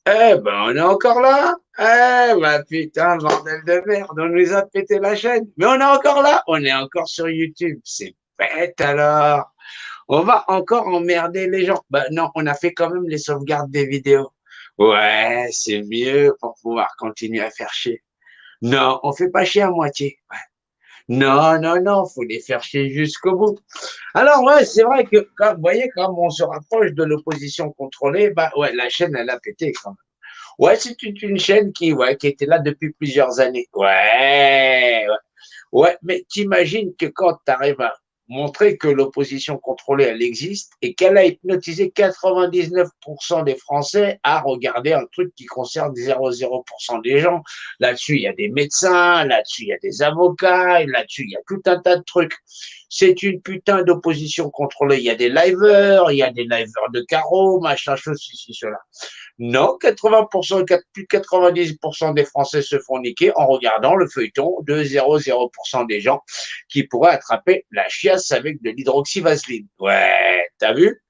Eh ben, on est encore là. Eh ben, putain, bordel de merde, on nous a pété la chaîne. Mais on est encore là. On est encore sur YouTube. C'est bête alors. On va encore emmerder les gens. Ben non, on a fait quand même les sauvegardes des vidéos. Ouais, c'est mieux pour pouvoir continuer à faire chier. Non, on fait pas chier à moitié. Ouais. Non, non, non, faut les faire chier jusqu'au bout. Alors ouais, c'est vrai que quand, vous voyez, quand on se rapproche de l'opposition contrôlée, bah ouais, la chaîne elle a pété quand même. Ouais, c'est une chaîne qui était là depuis plusieurs années. Ouais, ouais. Ouais, mais t'imagines que quand tu arrives à montrer que l'opposition contrôlée, elle existe et qu'elle a hypnotisé 99% des Français à regarder un truc qui concerne 0,0% des gens. Là-dessus, il y a des médecins, là-dessus, il y a des avocats, et là-dessus, il y a tout un tas de trucs. C'est une putain d'opposition contrôlée. Il y a des liveurs de carreau, machin, chose, ceci, cela. Non, 80%, plus de 90% des Français se font niquer en regardant le feuilleton de 0,0% des gens qui pourraient attraper la chiasse avec de l'hydroxyvaseline. Ouais, t'as vu?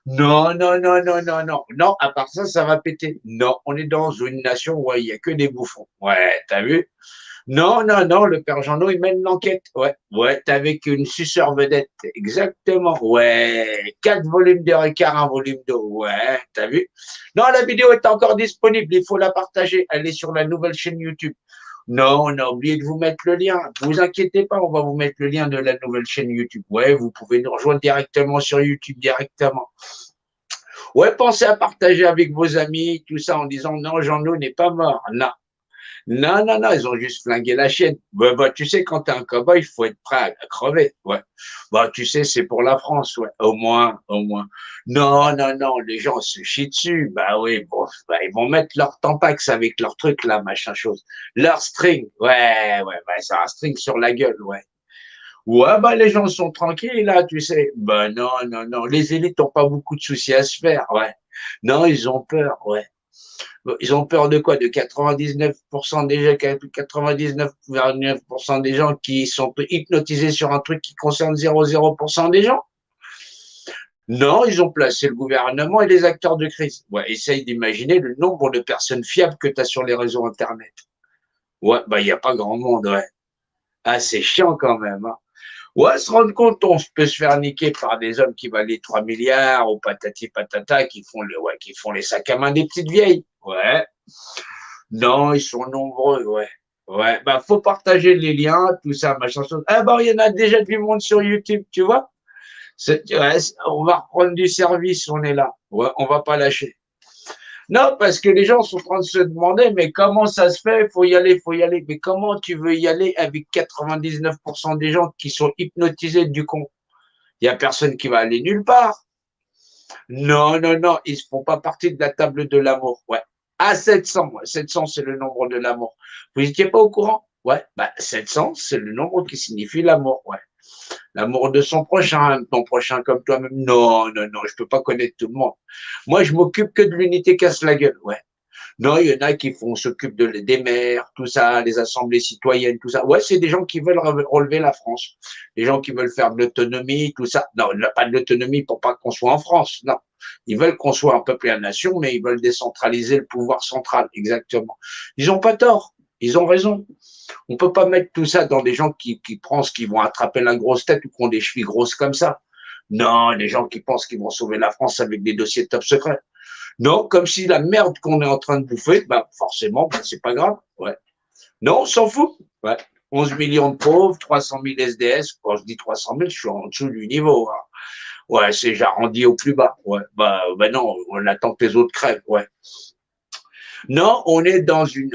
Non, non, non, non, non, non. Non, à part ça, ça va péter. Non, on est dans une nation où il n'y a que des bouffons. Ouais, t'as vu? Non, non, non, le père Jeannot, il mène l'enquête. Ouais, ouais, t'es avec une suceur vedette. Exactement. Ouais, 4 volumes de Ricard, un volume d'eau. Ouais, t'as vu? Non, la vidéo est encore disponible. Il faut la partager. Elle est sur la nouvelle chaîne YouTube. Non, on a oublié de vous mettre le lien. Vous inquiétez pas, on va vous mettre le lien de la nouvelle chaîne YouTube. Ouais, vous pouvez nous rejoindre directement sur YouTube directement. Ouais, pensez à partager avec vos amis, tout ça, en disant non, Jean-No n'est pas mort. Non, non, non, non, ils ont juste flingué la chienne. Bah, tu sais, quand t'es un cow-boy, il faut être prêt à crever. Ouais. Bah, tu sais, c'est pour la France, ouais. Au moins, au moins. Non, non, non, les gens se chient dessus. Bah oui, bon, bah, ils vont mettre leur tampax avec leur truc là, machin chose. Leur string. Ouais, ouais, bah, c'est un string sur la gueule, ouais. Ouais, bah, les gens sont tranquilles, là, tu sais. Bah, non, non, non. Les élites n'ont pas beaucoup de soucis à se faire, ouais. Non, ils ont peur, ouais. Ils ont peur de quoi? De 99% déjà, 99,9% des gens qui sont hypnotisés sur un truc qui concerne 0,0% des gens? Non, ils ont placé le gouvernement et les acteurs de crise. Ouais, essaye d'imaginer le nombre de personnes fiables que tu as sur les réseaux Internet. Ouais, bah, il n'y a pas grand monde, ouais. Ah, c'est chiant quand même, hein. Ouais, se rendre compte, on peut se faire niquer par des hommes qui valent les 3 milliards ou patati patata qui font les sacs à main des petites vieilles. Ouais. Non, ils sont nombreux, ouais. Ouais, bah, faut partager les liens, tout ça, machin, chose. Ah, bah, il y en a déjà du monde sur YouTube, tu vois. Ouais, on va reprendre du service, on est là. Ouais, on va pas lâcher. Non, parce que les gens sont en train de se demander, mais comment ça se fait? Faut y aller, faut y aller. Mais comment tu veux y aller avec 99% des gens qui sont hypnotisés du con? Il y a personne qui va aller nulle part. Non, non, non, ils ne font pas partie de la table de l'amour. Ouais. À 700, ouais. 700, c'est le nombre de l'amour. Vous n'étiez pas au courant? Ouais, bah 700, c'est le nombre qui signifie l'amour. Ouais. L'amour de son prochain, ton prochain comme toi-même. Non, non, non, je peux pas connaître tout le monde. Moi, je m'occupe que de l'unité casse la gueule. Ouais. Non, il y en a qui font, s'occupent des maires, tout ça, les assemblées citoyennes, tout ça. Ouais, c'est des gens qui veulent relever la France. Des gens qui veulent faire de l'autonomie, tout ça. Non, il n'y a pas de l'autonomie pour pas qu'on soit en France. Non. Ils veulent qu'on soit un peuple et une nation, mais ils veulent décentraliser le pouvoir central. Exactement. Ils ont pas tort. Ils ont raison. On peut pas mettre tout ça dans des gens qui pensent qu'ils vont attraper la grosse tête ou qui ont des chevilles grosses comme ça. Non, des gens qui pensent qu'ils vont sauver la France avec des dossiers top secrets. Non, comme si la merde qu'on est en train de bouffer, bah forcément, bah, c'est pas grave. Ouais. Non, on s'en fout. Ouais. 11 millions de pauvres, 300 000 SDS. Quand je dis 300 000, je suis en dessous du niveau. Hein. Ouais, c'est j'arrondis au plus bas. Ouais. Bah non, on attend que les autres crèvent. Ouais. Non, on est dans une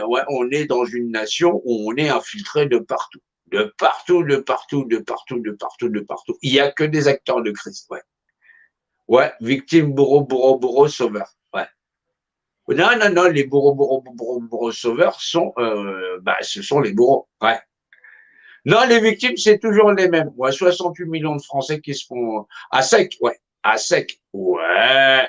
nation où on est infiltré de partout. De partout, de partout, de partout, de partout, de partout. Il y a que des acteurs de crise. Ouais. Ouais. Victime, bourreau, bourreau, bourreau, sauveur. Ouais. Non, non, non, les bourreaux sauveurs sont, bah, ce sont les bourreaux. Ouais. Non, les victimes, c'est toujours les mêmes. Ouais, 68 millions de Français qui se font à sec, ouais, à sec. Ouais.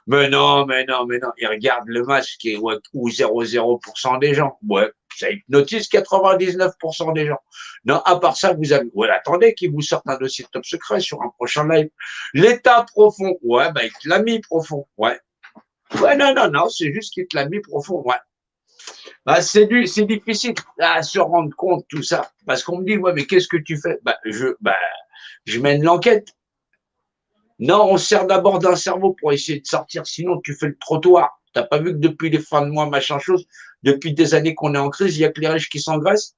Mais non, mais non, mais non. Ils regardent le match qui est ouais, ou 0,0% des gens. Ouais, ça hypnotise 99% des gens. Non, à part ça, vous avez. Ouais, attendez qu'ils vous sortent un dossier top secret sur un prochain live. L'état profond. Ouais, bah, il te l'a mis profond. Ouais. Ouais, non, non, non, c'est juste qu'il te l'a mis profond, ouais. Bah, c'est difficile à se rendre compte, tout ça. Parce qu'on me dit, ouais, mais qu'est-ce que tu fais? Je mène l'enquête. Non, on sert d'abord d'un cerveau pour essayer de sortir, sinon tu fais le trottoir. T'as pas vu que depuis les fins de mois, machin chose, depuis des années qu'on est en crise, il y a que les riches qui s'engraissent.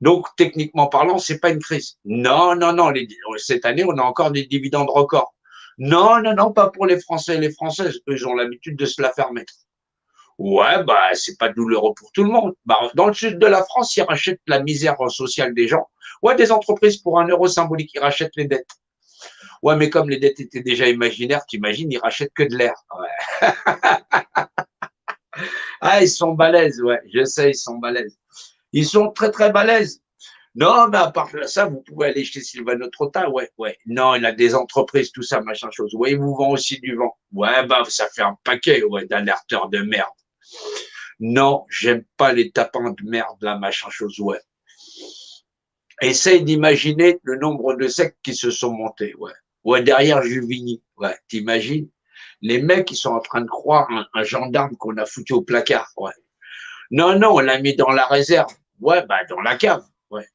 Donc, techniquement parlant, c'est pas une crise. Non, non, non, cette année, on a encore des dividendes records. Non, non, non, pas pour les Français et les Françaises. Eux, ils ont l'habitude de se la faire mettre. Ouais, bah, c'est pas douloureux pour tout le monde. Bah, dans le sud de la France, ils rachètent la misère sociale des gens. Ouais, des entreprises pour un euro symbolique, ils rachètent les dettes. Ouais, mais comme les dettes étaient déjà imaginaires, t'imagines, ils rachètent que de l'air. Ouais. Ah, ils sont balèzes, ouais, je sais, ils sont balèzes. Ils sont très, très balèzes. Non, mais à part ça, vous pouvez aller chez Sylvano Trotta, ouais, ouais. Non, il a des entreprises, tout ça, machin chose. Ouais, il vous vend aussi du vent. Ouais, bah, ça fait un paquet, ouais, d'alerteurs de merde. Non, j'aime pas les tapins de merde, là, machin chose, ouais. Essaye d'imaginer le nombre de sectes qui se sont montés, ouais. Ouais, derrière Juvigny, ouais, t'imagines? Les mecs, ils sont en train de croire un gendarme qu'on a foutu au placard, ouais. Non, non, on l'a mis dans la réserve. Ouais, bah, dans la cave, ouais.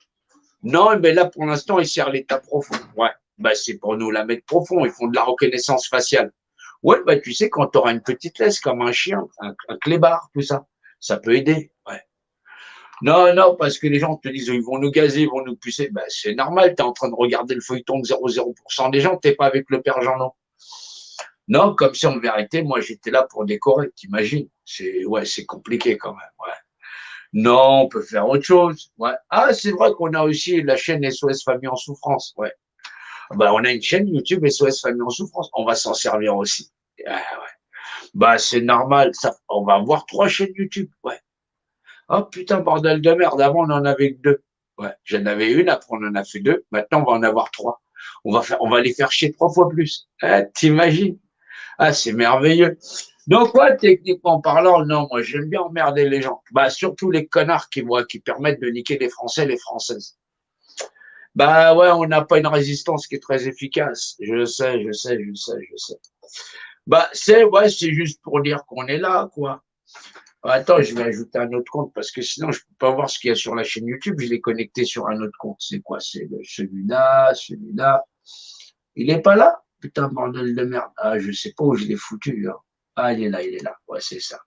Non, mais là, pour l'instant, ils serrent l'état profond, ouais. Bah, c'est pour nous la mettre profond, ils font de la reconnaissance faciale. Ouais, bah, tu sais, quand tu auras une petite laisse comme un chien, un clébard, tout ça, ça peut aider, ouais. Non, non, parce que les gens te disent, ils vont nous gazer, ils vont nous pucer. Ben, c'est normal, tu es en train de regarder le feuilleton de 0,0% des gens, tu n'es pas avec le père Jean, non. Non, comme si en vérité, moi, j'étais là pour décorer, t'imagines. Ouais, c'est compliqué quand même, ouais. Non, on peut faire autre chose, ouais. Ah, c'est vrai qu'on a aussi la chaîne SOS Famille en souffrance, ouais. Ben, on a une chaîne YouTube SOS Famille en souffrance, on va s'en servir aussi. Ah, ouais. Bah, c'est normal, ça, on va avoir 3 chaînes YouTube, ouais. Oh putain, bordel de merde, avant on en avait que 2. Ouais, j'en avais une, après on en a fait 2, maintenant on va en avoir 3. On va les faire chier 3 fois plus. Ah, t'imagines? Ah, c'est merveilleux. Donc ouais, techniquement parlant, non, moi j'aime bien emmerder les gens. Bah surtout les connards qui permettent de niquer les Français et les Françaises. Bah ouais, on n'a pas une résistance qui est très efficace. Je sais, je sais, je sais, je sais. Bah c'est juste pour dire qu'on est là, quoi. Attends, je vais ajouter un autre compte parce que sinon je peux pas voir ce qu'il y a sur la chaîne YouTube. Je l'ai connecté sur un autre compte. C'est quoi? C'est celui-là, celui-là. Il est pas là? Putain, bordel de merde. Ah, je sais pas où je l'ai foutu, hein. Ah, il est là, il est là. Ouais, c'est ça.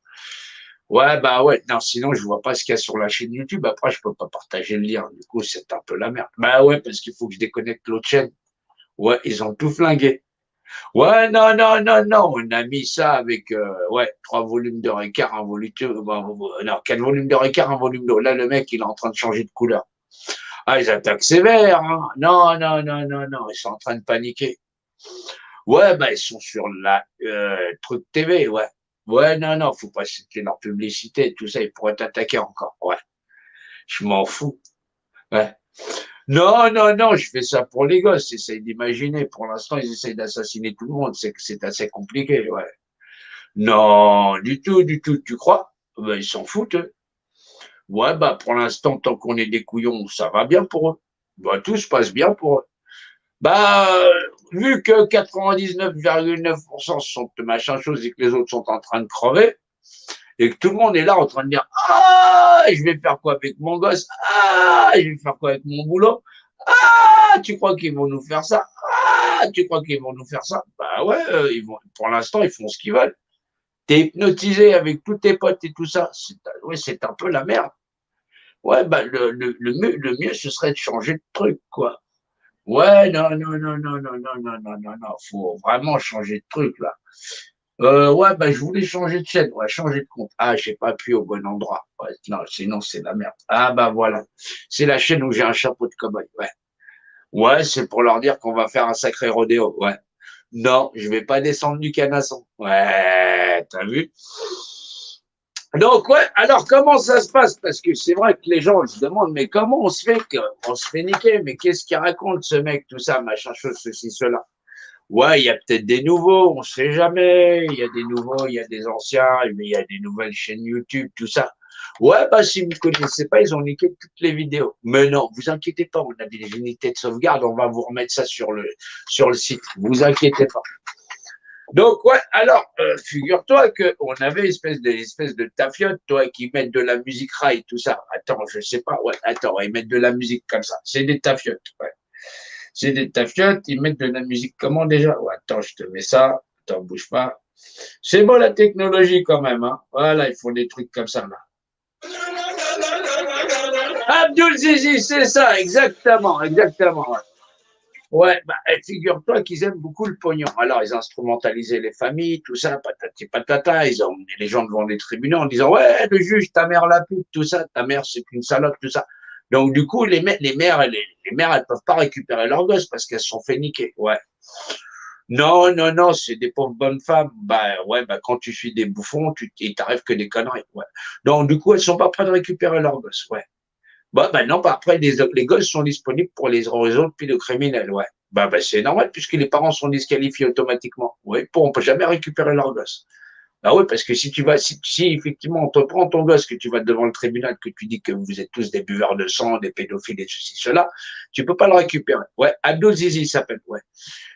Ouais, bah ouais. Non, sinon je vois pas ce qu'il y a sur la chaîne YouTube. Après, je peux pas partager le lien. Du coup, c'est un peu la merde. Bah ouais, parce qu'il faut que je déconnecte l'autre chaîne. Ouais, ils ont tout flingué. Ouais, non, non, non, non, on a mis ça avec, ouais, 3 volumes de Ricard, un volume, non, 4 volumes de Ricard, un volume de, là, le mec, il est en train de changer de couleur. Ah, ils attaquent sévère, hein. Non, non, non, non, non, ils sont en train de paniquer. Ouais, bah, ils sont sur la, truc TV, ouais. Ouais, non, non, faut pas citer leur publicité, tout ça, ils pourraient t'attaquer encore, ouais. Je m'en fous, ouais. Non, non, non, je fais ça pour les gosses, essayent d'imaginer. Pour l'instant, ils essayent d'assassiner tout le monde, c'est assez compliqué, ouais. Non, du tout, du tout. Tu crois? Ben, ils s'en foutent, eux. Ouais, bah, pour l'instant, tant qu'on est des couillons, ça va bien pour eux. Bah, tout se passe bien pour eux. Bah, vu que 99,9% sont de machin chose et que les autres sont en train de crever, et que tout le monde est là en train de dire, ah, je vais faire quoi avec mon gosse? Ah, je vais faire quoi avec mon boulot? Ah, tu crois qu'ils vont nous faire ça? Ah, tu crois qu'ils vont nous faire ça? Bah ouais, pour l'instant, ils font ce qu'ils veulent. T'es hypnotisé avec tous tes potes et tout ça. Ouais, c'est un peu la merde. Ouais, bah, le mieux, ce serait de changer de truc, quoi. Ouais, non, non, non, non, non, non, non, non, non, non, faut vraiment changer de truc, là. Ouais, bah, je voulais changer de chaîne, ouais, changer de compte. Ah, j'ai pas appuyé au bon endroit. Ouais, non, sinon, c'est la merde. Ah, bah, voilà. C'est la chaîne où j'ai un chapeau de cow-boy, ouais. Ouais, c'est pour leur dire qu'on va faire un sacré rodéo, ouais. Non, je vais pas descendre du canasson. Ouais, t'as vu? Donc, ouais, alors comment ça se passe? Parce que c'est vrai que les gens se demandent, mais comment on se fait niquer? Mais qu'est-ce qu'il raconte ce mec, tout ça, machin chose, ceci, cela? Ouais, il y a peut-être des nouveaux, on sait jamais. Il y a des nouveaux, il y a des anciens, mais il y a des nouvelles chaînes YouTube, tout ça. Ouais, bah si vous ne connaissez pas, ils ont niqué toutes les vidéos. Mais non, vous inquiétez pas, on a des unités de sauvegarde, on va vous remettre ça sur le site. Vous inquiétez pas. Donc, ouais, alors, figure-toi qu'on avait espèce de tafiote, toi, qui mettent de la musique rail, tout ça. Attends, je sais pas, ouais, attends, ils mettent de la musique comme ça. C'est des tafiotes, ouais. C'est des tafiotes, ils mettent de la musique comment déjà? Ouais, attends, je te mets ça. Attends, bouge pas. C'est bon la technologie quand même, hein. Voilà, ils font des trucs comme ça, là. Abdul Zizi, c'est ça, exactement, exactement. Ouais. Ouais, bah, figure-toi qu'ils aiment beaucoup le pognon. Alors, ils instrumentalisaient les familles, tout ça, patati patata. Ils ont emmené les gens devant les tribunaux en disant, ouais, le juge, ta mère la pute, tout ça, ta mère, c'est qu'une salope, tout ça. Donc, du coup, les mères, elles peuvent pas récupérer leurs gosses parce qu'elles se sont fait niquer. Ouais. Non, non, non, c'est des pauvres bonnes femmes. Bah, ouais, bah, quand tu suis des bouffons, il t'arrive que des conneries. Ouais. Donc, du coup, elles sont pas prêtes de récupérer leurs gosses. Ouais. Bah non, bah après, les gosses sont disponibles pour les autres pédocriminels, ouais. Bah c'est normal, puisque les parents sont disqualifiés automatiquement. Oui, on peut jamais récupérer leur gosse. Bah oui, parce que si effectivement on te prend ton gosse, que tu vas devant le tribunal, que tu dis que vous êtes tous des buveurs de sang, des pédophiles et ceci, cela, tu peux pas le récupérer. Ouais, Abdul Zizi s'appelle, ouais.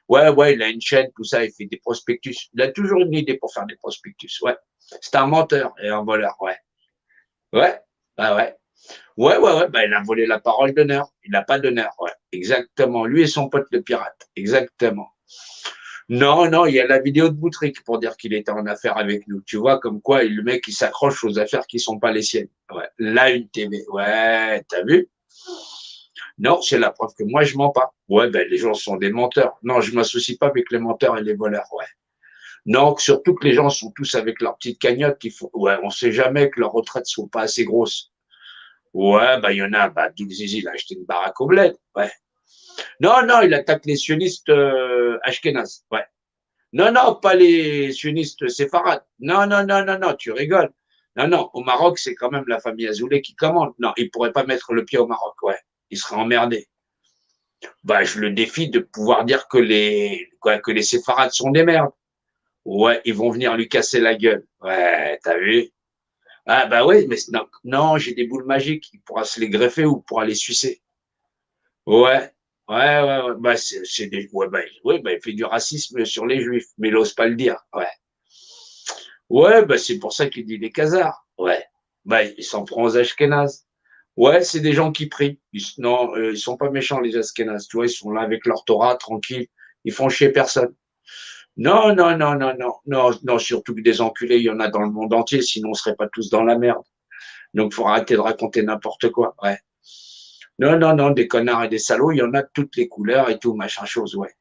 Ouais, il a une chaîne, tout ça, il fait des prospectus. Il a toujours une idée pour faire des prospectus, ouais. C'est un menteur et un voleur, ouais. Ouais, ouais. Ouais, bah, il a volé la parole d'honneur. Il n'a pas d'honneur, ouais. Exactement. Lui et son pote le pirate. Exactement. Non, non, il y a la vidéo de Boutrique pour dire qu'il était en affaire avec nous. Tu vois, comme quoi, le mec, il s'accroche aux affaires qui sont pas les siennes. Ouais. Là, une TV. Ouais, t'as vu? Non, c'est la preuve que moi, je mens pas. Ouais, ben, les gens sont des menteurs. Non, je m'associe pas avec les menteurs et les voleurs, ouais. Non, surtout que les gens sont tous avec leur petite cagnotte qui font, ouais, on sait jamais que leurs retraites sont pas assez grosses. Ouais, bah, il y en a, bah, Abdul Zizi, il a acheté une baraque au bled. Ouais. Non, non, il attaque les sionistes ashkénazes. Ouais. Non, non, pas les sionistes séfarades. Non, non, non, non, non, tu rigoles. Non, non, au Maroc, c'est quand même la famille Azoulay qui commande. Non, il pourrait pas mettre le pied au Maroc, ouais. Il serait emmerdé. Bah, je le défie de pouvoir dire que les séfarades sont des merdes. Ouais, ils vont venir lui casser la gueule. Ouais, t'as vu? Ah, bah oui, mais non, non, j'ai des boules magiques. Il pourra se les greffer ou pourra les sucer. Ouais, ouais. Bah, ouais, bah, il fait du racisme sur les juifs, mais il n'ose pas le dire. Ouais. Ouais, bah, c'est pour ça qu'il dit les Khazars. Ouais. Bah, il s'en prend aux Ashkénazes. Ouais, c'est des gens qui prient. Non, ils sont pas méchants, les Ashkénazes. Tu vois, ils sont là avec leur Torah, tranquille. Ils font chier personne. Non, non, non, non, non, non, non, surtout que des enculés, il y en a dans le monde entier, sinon on serait pas tous dans la merde. Donc, faut arrêter de raconter n'importe quoi. Ouais. Non, non, non, des connards et des salauds, il y en a de toutes les couleurs et tout, machin chose, ouais.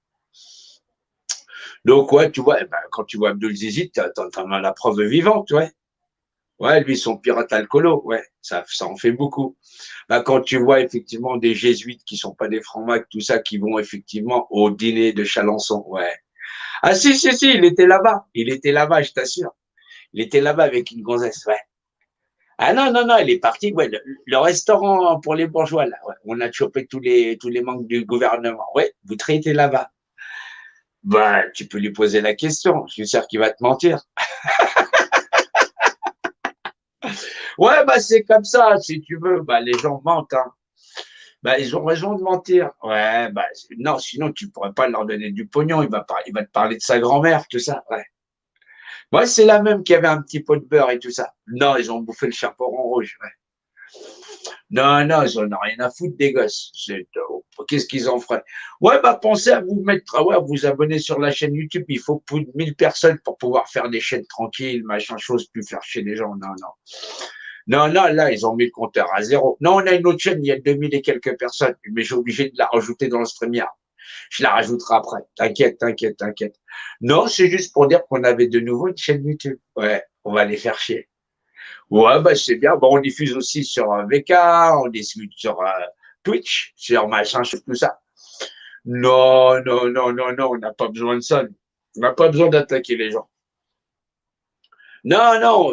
Donc, ouais, tu vois, eh ben, quand tu vois Abdul Zizi, t'en as la preuve vivante, ouais. Ouais, lui, son pirate alcoolo, ouais, ça en fait beaucoup. Bah, quand tu vois effectivement des jésuites qui sont pas des francs-macs, tout ça, qui vont effectivement au dîner de Chalençon, ouais. Ah si, il était là-bas. Il était là-bas, je t'assure. Il était là-bas avec une gonzesse, ouais. Ah non, non, non, il est parti, ouais, le restaurant pour les bourgeois, là, ouais. On a chopé tous les manques du gouvernement. Ouais, vous traitez là-bas. Bah, tu peux lui poser la question. Je suis sûr qu'il va te mentir. Ouais, bah, c'est comme ça, si tu veux. Bah, les gens mentent, hein. Bah, ils ont raison de mentir. Ouais, bah, non, sinon, tu pourrais pas leur donner du pognon. Il va te parler de sa grand-mère, tout ça. Ouais. Ouais, c'est la même qui avait un petit pot de beurre et tout ça. Non, ils ont bouffé le chaperon rouge. Ouais. Non, non, ils en ont rien à foutre des gosses. Qu'est-ce qu'ils en feraient? Ouais, bah, pensez à vous mettre, ouais, à vous abonner sur la chaîne YouTube. Il faut plus de 1000 personnes pour pouvoir faire des chaînes tranquilles, machin chose, plus faire chier les gens. Non, non. Non, non, là, ils ont mis le compteur à zéro. Non, on a une autre chaîne, il y a 2000 et quelques personnes, mais j'ai obligé de la rajouter dans le StreamYard. Je la rajouterai après. T'inquiète. Non, c'est juste pour dire qu'on avait de nouveau une chaîne YouTube. Ouais, on va les faire chier. Ouais, bah, c'est bien. Bon, on diffuse aussi sur VK, on diffuse sur Twitch, sur machin, tout ça. Non, on n'a pas besoin de ça. On n'a pas besoin d'attaquer les gens. Non,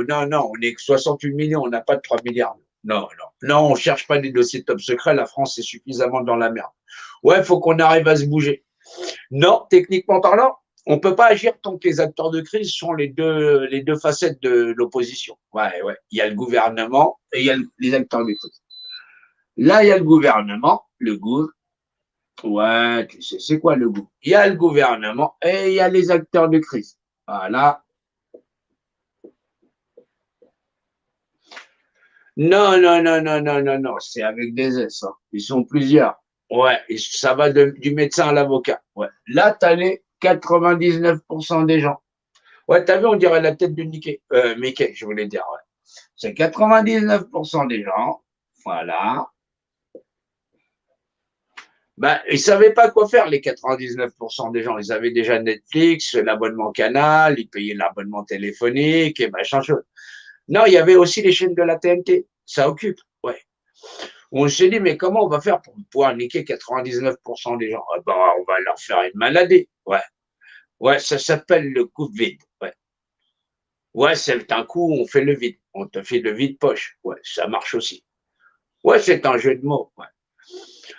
on est que 68 millions, on n'a pas de 3 milliards. Non, on cherche pas des dossiers top secret, la France est suffisamment dans la merde. Ouais, il faut qu'on arrive à se bouger. Non, techniquement parlant, on peut pas agir tant que les acteurs de crise sont les deux facettes de l'opposition. Ouais. Il y a le gouvernement et il y a les acteurs de crise. Là, il y a le gouvernement, le goût. Ouais, tu sais, c'est quoi le goût? Il y a le gouvernement et il y a les acteurs de crise. Voilà. Non, non, non, non, non, non, non, c'est avec des S. Hein. Ils sont plusieurs. Ouais, et ça va du médecin à l'avocat. Ouais. Là, tu as les 99% des gens. Ouais, t'as vu, on dirait la tête de Mickey, je voulais dire. Ouais. C'est 99% des gens. Voilà. Ben, ils ne savaient pas quoi faire, les 99% des gens. Ils avaient déjà Netflix, l'abonnement Canal, ils payaient l'abonnement téléphonique et machin chose. Non, il y avait aussi les chaînes de la TNT. Ça occupe. Ouais. On s'est dit, mais comment on va faire pour pouvoir niquer 99% des gens? Ah ben, on va leur faire une maladie. Ouais. Ouais, ça s'appelle le coup de vide. Ouais. Ouais, c'est un coup, on fait le vide. On te fait le vide poche. Ouais, ça marche aussi. Ouais, c'est un jeu de mots. Ouais.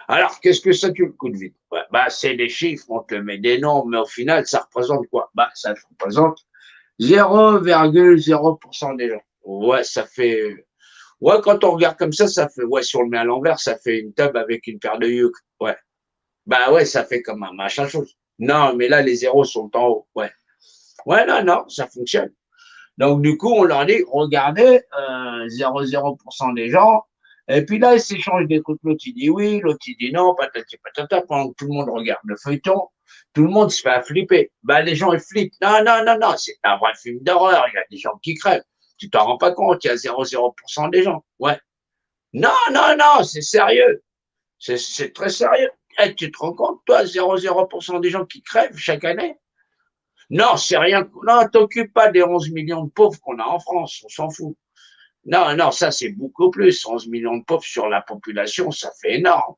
Alors, qu'est-ce que ça tue le coup de vide? Ouais, bah, c'est des chiffres, on te met des nombres, mais au final, ça représente quoi? Bah, ça représente 0,0% des gens. Ouais, ça fait. Ouais, quand on regarde comme ça fait. Ouais, si on le met à l'envers, ça fait une table avec une paire de yeux. Ouais. Bah ouais, ça fait comme un machin chose. Non, mais là, les zéros sont en haut. Ouais. Ouais, non, non, ça fonctionne. Donc, du coup, on leur dit, regardez, 0,0% des gens. Et puis là, ils s'échangent des trucs. L'autre, il dit oui, l'autre, il dit non, patati patata. Pendant que tout le monde regarde le feuilleton, tout le monde se fait à flipper. Ben, les gens, ils flippent. Non, non, non, non, c'est un vrai film d'horreur. Il y a des gens qui crèvent. Tu t'en rends pas compte, il y a 0,0% des gens. Ouais. Non, non, non, c'est sérieux. C'est très sérieux. Eh, tu te rends compte, toi, 0,0% des gens qui crèvent chaque année? Non, c'est rien. Non, t'occupes pas des 11 millions de pauvres qu'on a en France, on s'en fout. Non, non, ça c'est beaucoup plus. 11 millions de pauvres sur la population, ça fait énorme.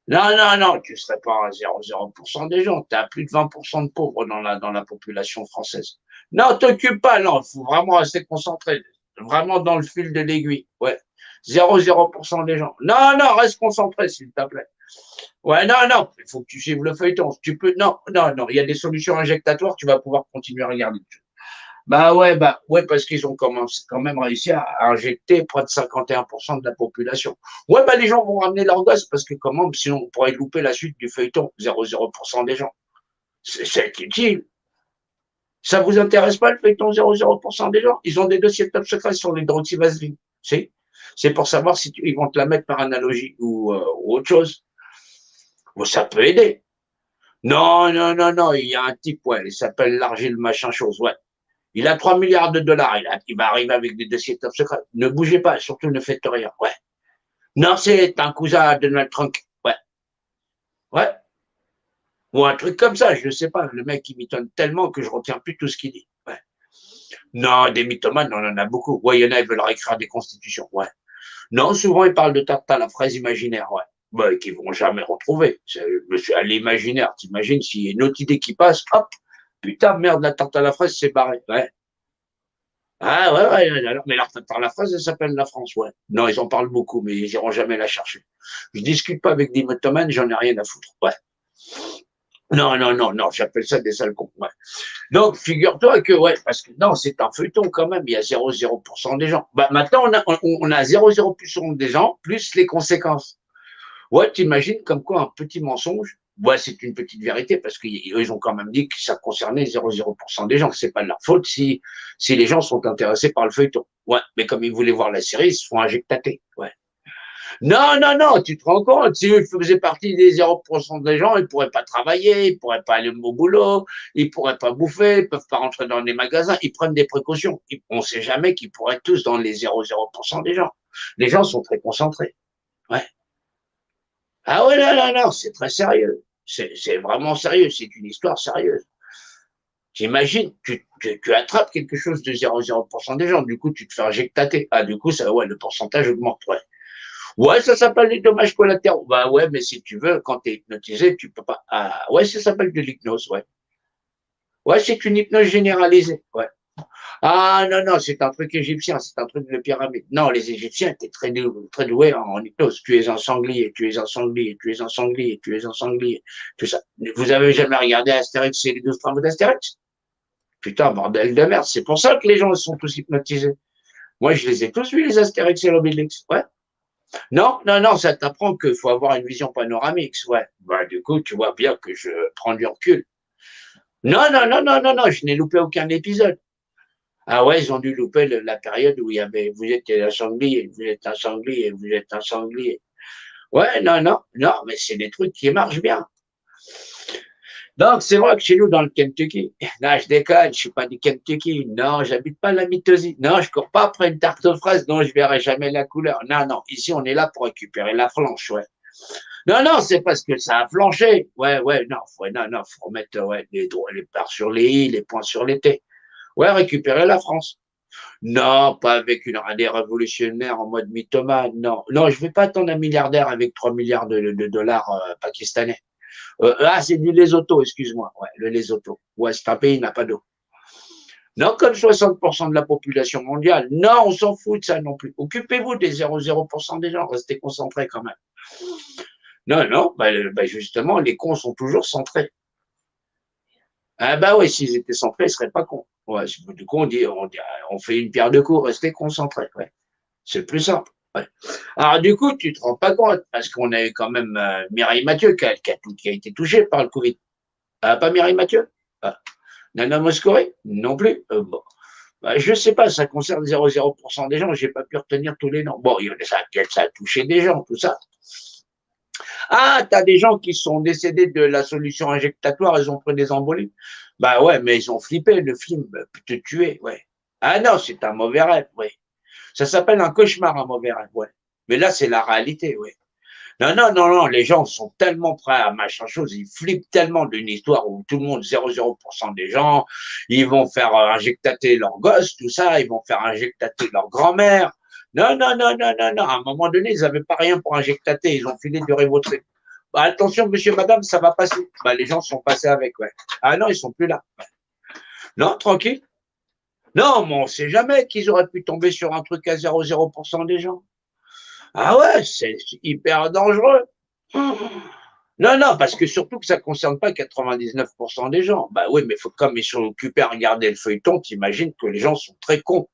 Non, non, non, tu ne serais pas à 0,0% des gens. Tu as plus de 20% de pauvres dans la population française. Non, t'occupes pas, non, il faut vraiment rester concentré. Vraiment dans le fil de l'aiguille. Ouais. 0,0% des gens. Non, non, reste concentré, s'il te plaît. Ouais, non, non, il faut que tu suives le feuilleton. Tu peux, non, non, non, il y a des solutions injectatoires, tu vas pouvoir continuer à regarder. Bah ouais, parce qu'ils ont quand même réussi à injecter près de 51% de la population. Ouais, bah les gens vont ramener leur gosse parce que comment, sinon on pourrait louper la suite du feuilleton, 0,0% des gens. C'est utile. Ça vous intéresse pas le feuilleton 0,0% des gens? Ils ont des dossiers de top secret sur les l'hydroxyvaseline. C'est pour savoir si ils vont te la mettre par analogie ou autre chose. Bon, ça peut aider. Non, non, non, non, il y a un type, ouais, il s'appelle l'argile machin chose, ouais. Il a 3 milliards de dollars. Il va arriver avec des dossiers top secrets. Ne bougez pas, surtout ne faites rien. Ouais. Non, c'est un cousin de Donald Trump. Ouais. Ouais. Ou un truc comme ça, je ne sais pas. Le mec, il m'étonne tellement que je retiens plus tout ce qu'il dit. Ouais. Non, des mythomanes, on en a beaucoup. Ouais, il y en a, ils veulent réécrire des constitutions. Ouais. Non, souvent, ils parlent de tarte à la fraise imaginaire. Ouais. Bah, qu'ils vont jamais retrouver. Monsieur, à l'imaginaire, t'imagines s'il y a une autre idée qui passe, hop, putain, merde, la tarte à la fraise, c'est barré. Ouais. Ah ouais, ouais, mais par la phrase, elle s'appelle la France, ouais. Non, ils en parlent beaucoup, mais ils iront jamais la chercher. Je discute pas avec des mythomanes, j'en ai rien à foutre. Ouais. Non, non, non, non, j'appelle ça des sales cons. Ouais. Donc, figure-toi que, ouais, parce que non, c'est un feuilleton quand même, il y a 0,0% des gens. Bah, maintenant, on a 0,0% des gens, plus les conséquences. Ouais, t'imagines comme quoi un petit mensonge, ouais, c'est une petite vérité parce qu'ils ont quand même dit que ça concernait 0,0% des gens. C'est pas de leur faute si les gens sont intéressés par le feuilleton. Ouais, mais comme ils voulaient voir la série, ils se font injectater. Ouais. Non, non, non, tu te rends compte, si eux faisaient partie des 0% des gens, ils pourraient pas travailler, ils pourraient pas aller au boulot, ils pourraient pas bouffer, ils peuvent pas rentrer dans les magasins, ils prennent des précautions. On sait jamais qu'ils pourraient être tous dans les 0,0% des gens. Les gens sont très concentrés. Ouais. Ah ouais, non, non, non, c'est très sérieux. C'est vraiment sérieux, c'est une histoire sérieuse. J'imagine, tu attrapes quelque chose de 0,0% des gens, du coup, tu te fais injectater. Ah, du coup, ça, ouais, le pourcentage augmente, ouais. Ouais, ça s'appelle les dommages collatéraux. Bah ouais, mais si tu veux, quand tu es hypnotisé, tu peux pas. Ah, ouais, ça s'appelle de l'hypnose, ouais. Ouais, c'est une hypnose généralisée, ouais. Ah non, non, c'est un truc égyptien, c'est un truc de pyramide. Non, les Égyptiens étaient très doués en hypnose. Tu es un sanglier, tu es un sanglier, tu es un sanglier, tu es un sanglier, tout ça. Vous avez jamais regardé Astérix et les 12 travaux d'Astérix? Putain, bordel de merde, c'est pour ça que les gens sont tous hypnotisés. Moi, je les ai tous vus, les Astérix et l'Obélix. Ouais. Non, non, non, ça t'apprend qu'il faut avoir une vision panoramique. Ouais. Bah, du coup, tu vois bien que je prends du recul. Non, non, non, non, non, non, je n'ai loupé aucun épisode. Ah ouais, ils ont dû louper la période où il y avait vous êtes un sanglier, vous êtes un sanglier, vous êtes un sanglier. Ouais, non, non, non, mais c'est des trucs qui marchent bien. Donc, c'est vrai que chez nous, dans le Kentucky, là, je déconne, je suis pas du Kentucky. Non, j'habite pas la mitosie. Non, je cours pas après une tarte aux fraises. Non, je verrai jamais la couleur. Non, non, ici, on est là pour récupérer la flanche, ouais. Non, non, c'est parce que ça a flanché. Ouais, ouais, non, non, non, faut remettre, ouais, les parts sur les i, les points sur les t. Ouais, récupérer la France. Non, pas avec des révolutionnaires en mode mythomane. Non, non, je vais pas attendre un milliardaire avec 3 milliards de dollars pakistanais. C'est du Lesotho, excuse-moi. Ouais, le Lesotho. Ouais, c'est un pays qui n'a pas d'eau. Non, comme 60% de la population mondiale. Non, on s'en fout de ça non plus. Occupez-vous des 0,0% des gens. Restez concentrés quand même. Non, non, justement, les cons sont toujours centrés. Ah bah oui, s'ils étaient centrés, ils seraient pas cons. Ouais, du coup, on fait une pierre de coups, restez concentrés. Ouais. C'est le plus simple. Ouais. Alors du coup, tu te rends pas compte, parce qu'on a eu quand même Mireille Mathieu qui a été touchée par le Covid. Pas Mireille Mathieu? Ah. Nana Mouskouri? Non plus. Bon. Je sais pas, ça concerne 0,0% des gens, j'ai pas pu retenir tous les noms. Bon, ça a touché des gens, tout ça. Ah, t'as des gens qui sont décédés de la solution injectatoire, ils ont pris des embolies. Bah ouais, mais ils ont flippé, le film peut te tuer, ouais. Ah non, c'est un mauvais rêve, ouais. Ça s'appelle un cauchemar, un mauvais rêve, ouais. Mais là, c'est la réalité, ouais. Non, non, non, non, les gens sont tellement prêts à machin chose, ils flippent tellement d'une histoire où tout le monde, 0,0% des gens, ils vont faire injectater leur gosse, tout ça, ils vont faire injectater leur grand-mère. Non, non, non, non, non, non, à un moment donné, ils n'avaient pas rien pour injectater, ils ont filé du Rivotril. Bah, attention, monsieur, madame, ça va passer. Bah, les gens sont passés avec, ouais. Ah non, ils sont plus là. Non, tranquille. Non, mais on sait jamais qu'ils auraient pu tomber sur un truc à 0,0% des gens. Ah ouais, c'est hyper dangereux. Non, non, parce que surtout que ça ne concerne pas 99% des gens. Bah oui, mais faut, comme ils sont occupés à regarder le feuilleton, t'imagines que les gens sont très cons.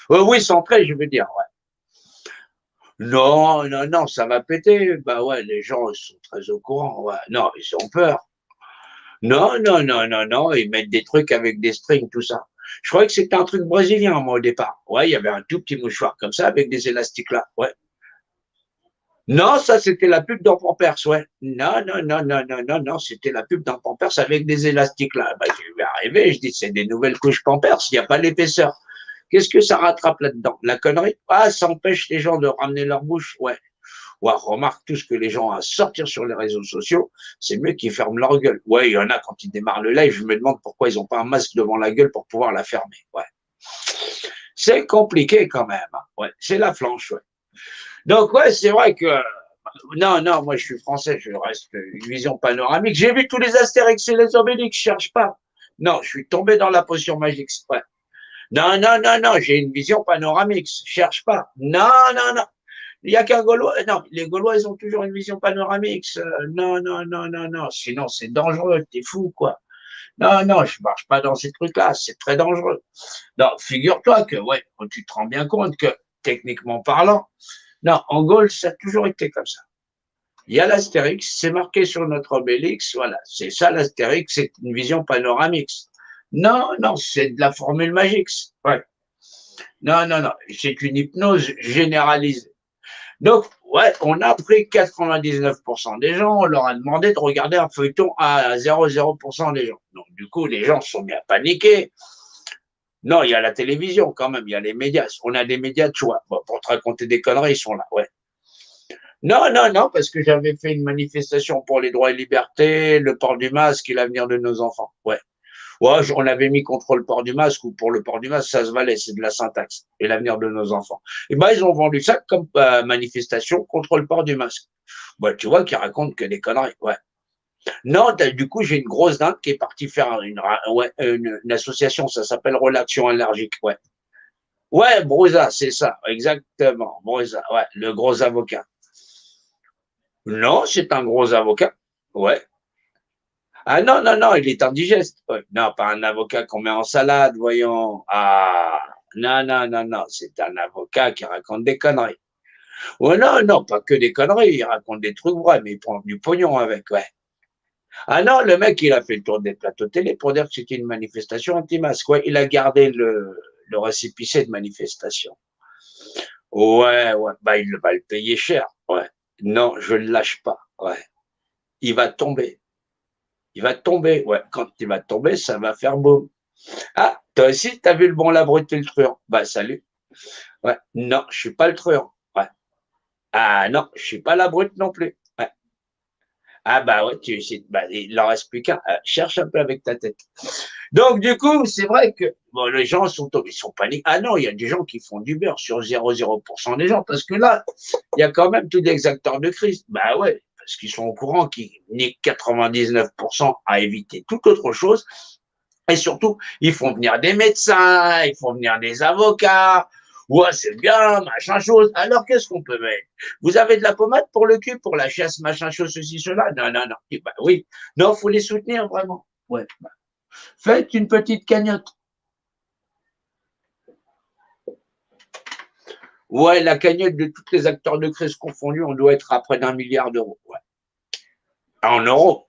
Oui, centrés, je veux dire, ouais. Non, non, non, ça va péter. Bah ouais, les gens ils sont très au courant. Ouais. Non, ils ont peur. Non, non, non, non, non, ils mettent des trucs avec des strings, tout ça. Je croyais que c'était un truc brésilien, moi, au départ. Ouais, il y avait un tout petit mouchoir comme ça avec des élastiques là. Ouais. Non, ça, c'était la pub dans Pampers, ouais. Non, non, non, non, non, non, non, c'était la pub dans Pampers avec des élastiques là. Bah, je vais arriver, je dis, c'est des nouvelles couches Pampers, il n'y a pas l'épaisseur. Qu'est-ce que ça rattrape là-dedans? La connerie? Ah, ça empêche les gens de ramener leur bouche, ouais. Ouais, remarque tout ce que les gens à sortir sur les réseaux sociaux, c'est mieux qu'ils ferment leur gueule. Ouais, il y en a quand ils démarrent le live, je me demande pourquoi ils n'ont pas un masque devant la gueule pour pouvoir la fermer. Ouais. C'est compliqué quand même. Hein. Ouais, c'est la flanche, ouais. Donc, ouais, c'est vrai que non, non, moi je suis français, je reste une vision panoramique. J'ai vu tous les Astérix et les Obélix, je cherche pas. Non, je suis tombé dans la potion magique. Ouais. Non, non, non, non, j'ai une vision panoramique, je cherche pas. Non, non, non. Il n'y a qu'un Gaulois. Non, les Gaulois, ils ont toujours une vision panoramique. Non, non, non, non, non. Sinon, c'est dangereux. T'es fou, quoi. Non, non, je marche pas dans ces trucs-là. C'est très dangereux. Non, figure-toi que, ouais, tu te rends bien compte que, techniquement parlant, non, en Gaule, ça a toujours été comme ça. Il y a l'Astérix, c'est marqué sur notre Obélix, voilà, c'est ça l'Astérix, c'est une vision panoramique. Non, non, c'est de la formule magique. Ouais. Non, non, non, c'est une hypnose généralisée. Donc, ouais, on a pris 99% des gens, on leur a demandé de regarder un feuilleton à 0,0% des gens. Donc, du coup, les gens sont bien paniqués. Non, il y a la télévision quand même, il y a les médias. On a des médias de choix. Bon, pour te raconter des conneries, ils sont là, ouais. Non, non, non, parce que j'avais fait une manifestation pour les droits et libertés, le port du masque et l'avenir de nos enfants. Ouais. Ouais, on avait mis contre le port du masque ou pour le port du masque, ça se valait, c'est de la syntaxe. Et l'avenir de nos enfants. Et ben, ils ont vendu ça comme manifestation contre le port du masque. Ouais, tu vois, qu'ils racontent que des conneries. Ouais. Non, du coup, j'ai une grosse dinde qui est partie faire une association, ça s'appelle Relations allergiques. Ouais. Ouais, Brouza, c'est ça, exactement. Brouza, ouais, le gros avocat. Non, c'est un gros avocat. Ouais. Ah non, non, non, il est indigeste. Ouais. Non, pas un avocat qu'on met en salade, voyons. Ah, non, non, non, non, c'est un avocat qui raconte des conneries. Ouais, non, non, pas que des conneries, il raconte des trucs vrais, mais il prend du pognon avec, ouais. Ah non, le mec, il a fait le tour des plateaux télé pour dire que c'était une manifestation anti-masque. Ouais, il a gardé le récépissé de manifestation. Ouais, ouais, bah il va le payer cher. Ouais. Non, je le lâche pas. Ouais. Il va tomber. Il va tomber. Ouais, quand il va tomber, ça va faire boum. Ah, toi aussi, t'as vu le bon, la brute et le truand. Bah, salut. Ouais. Non, je suis pas le truand. Ouais. Ah non, je suis pas la brute non plus. Ouais. Ah bah ouais, bah, il en reste plus qu'un. Cherche un peu avec ta tête. Donc du coup, c'est vrai que bon, les gens ils sont paniqués. Ah non, il y a des gens qui font du beurre sur 0,0% des gens, parce que là, il y a quand même tous les acteurs de crise. Bah ouais, parce qu'ils sont au courant qu'ils niquent 99% à éviter toute autre chose. Et surtout, ils font venir des médecins, ils font venir des avocats. Ouais, c'est bien, machin chose. Alors, qu'est-ce qu'on peut mettre? Vous avez de la pommade pour le cul, pour la chasse, machin chose, ceci, cela? Non, non, non. Bah oui. Non, faut les soutenir, vraiment. Ouais. Bah. Faites une petite cagnotte. Ouais, la cagnotte de tous les acteurs de crise confondus, on doit être à près d'1 milliard d'euros. Ouais. En euros.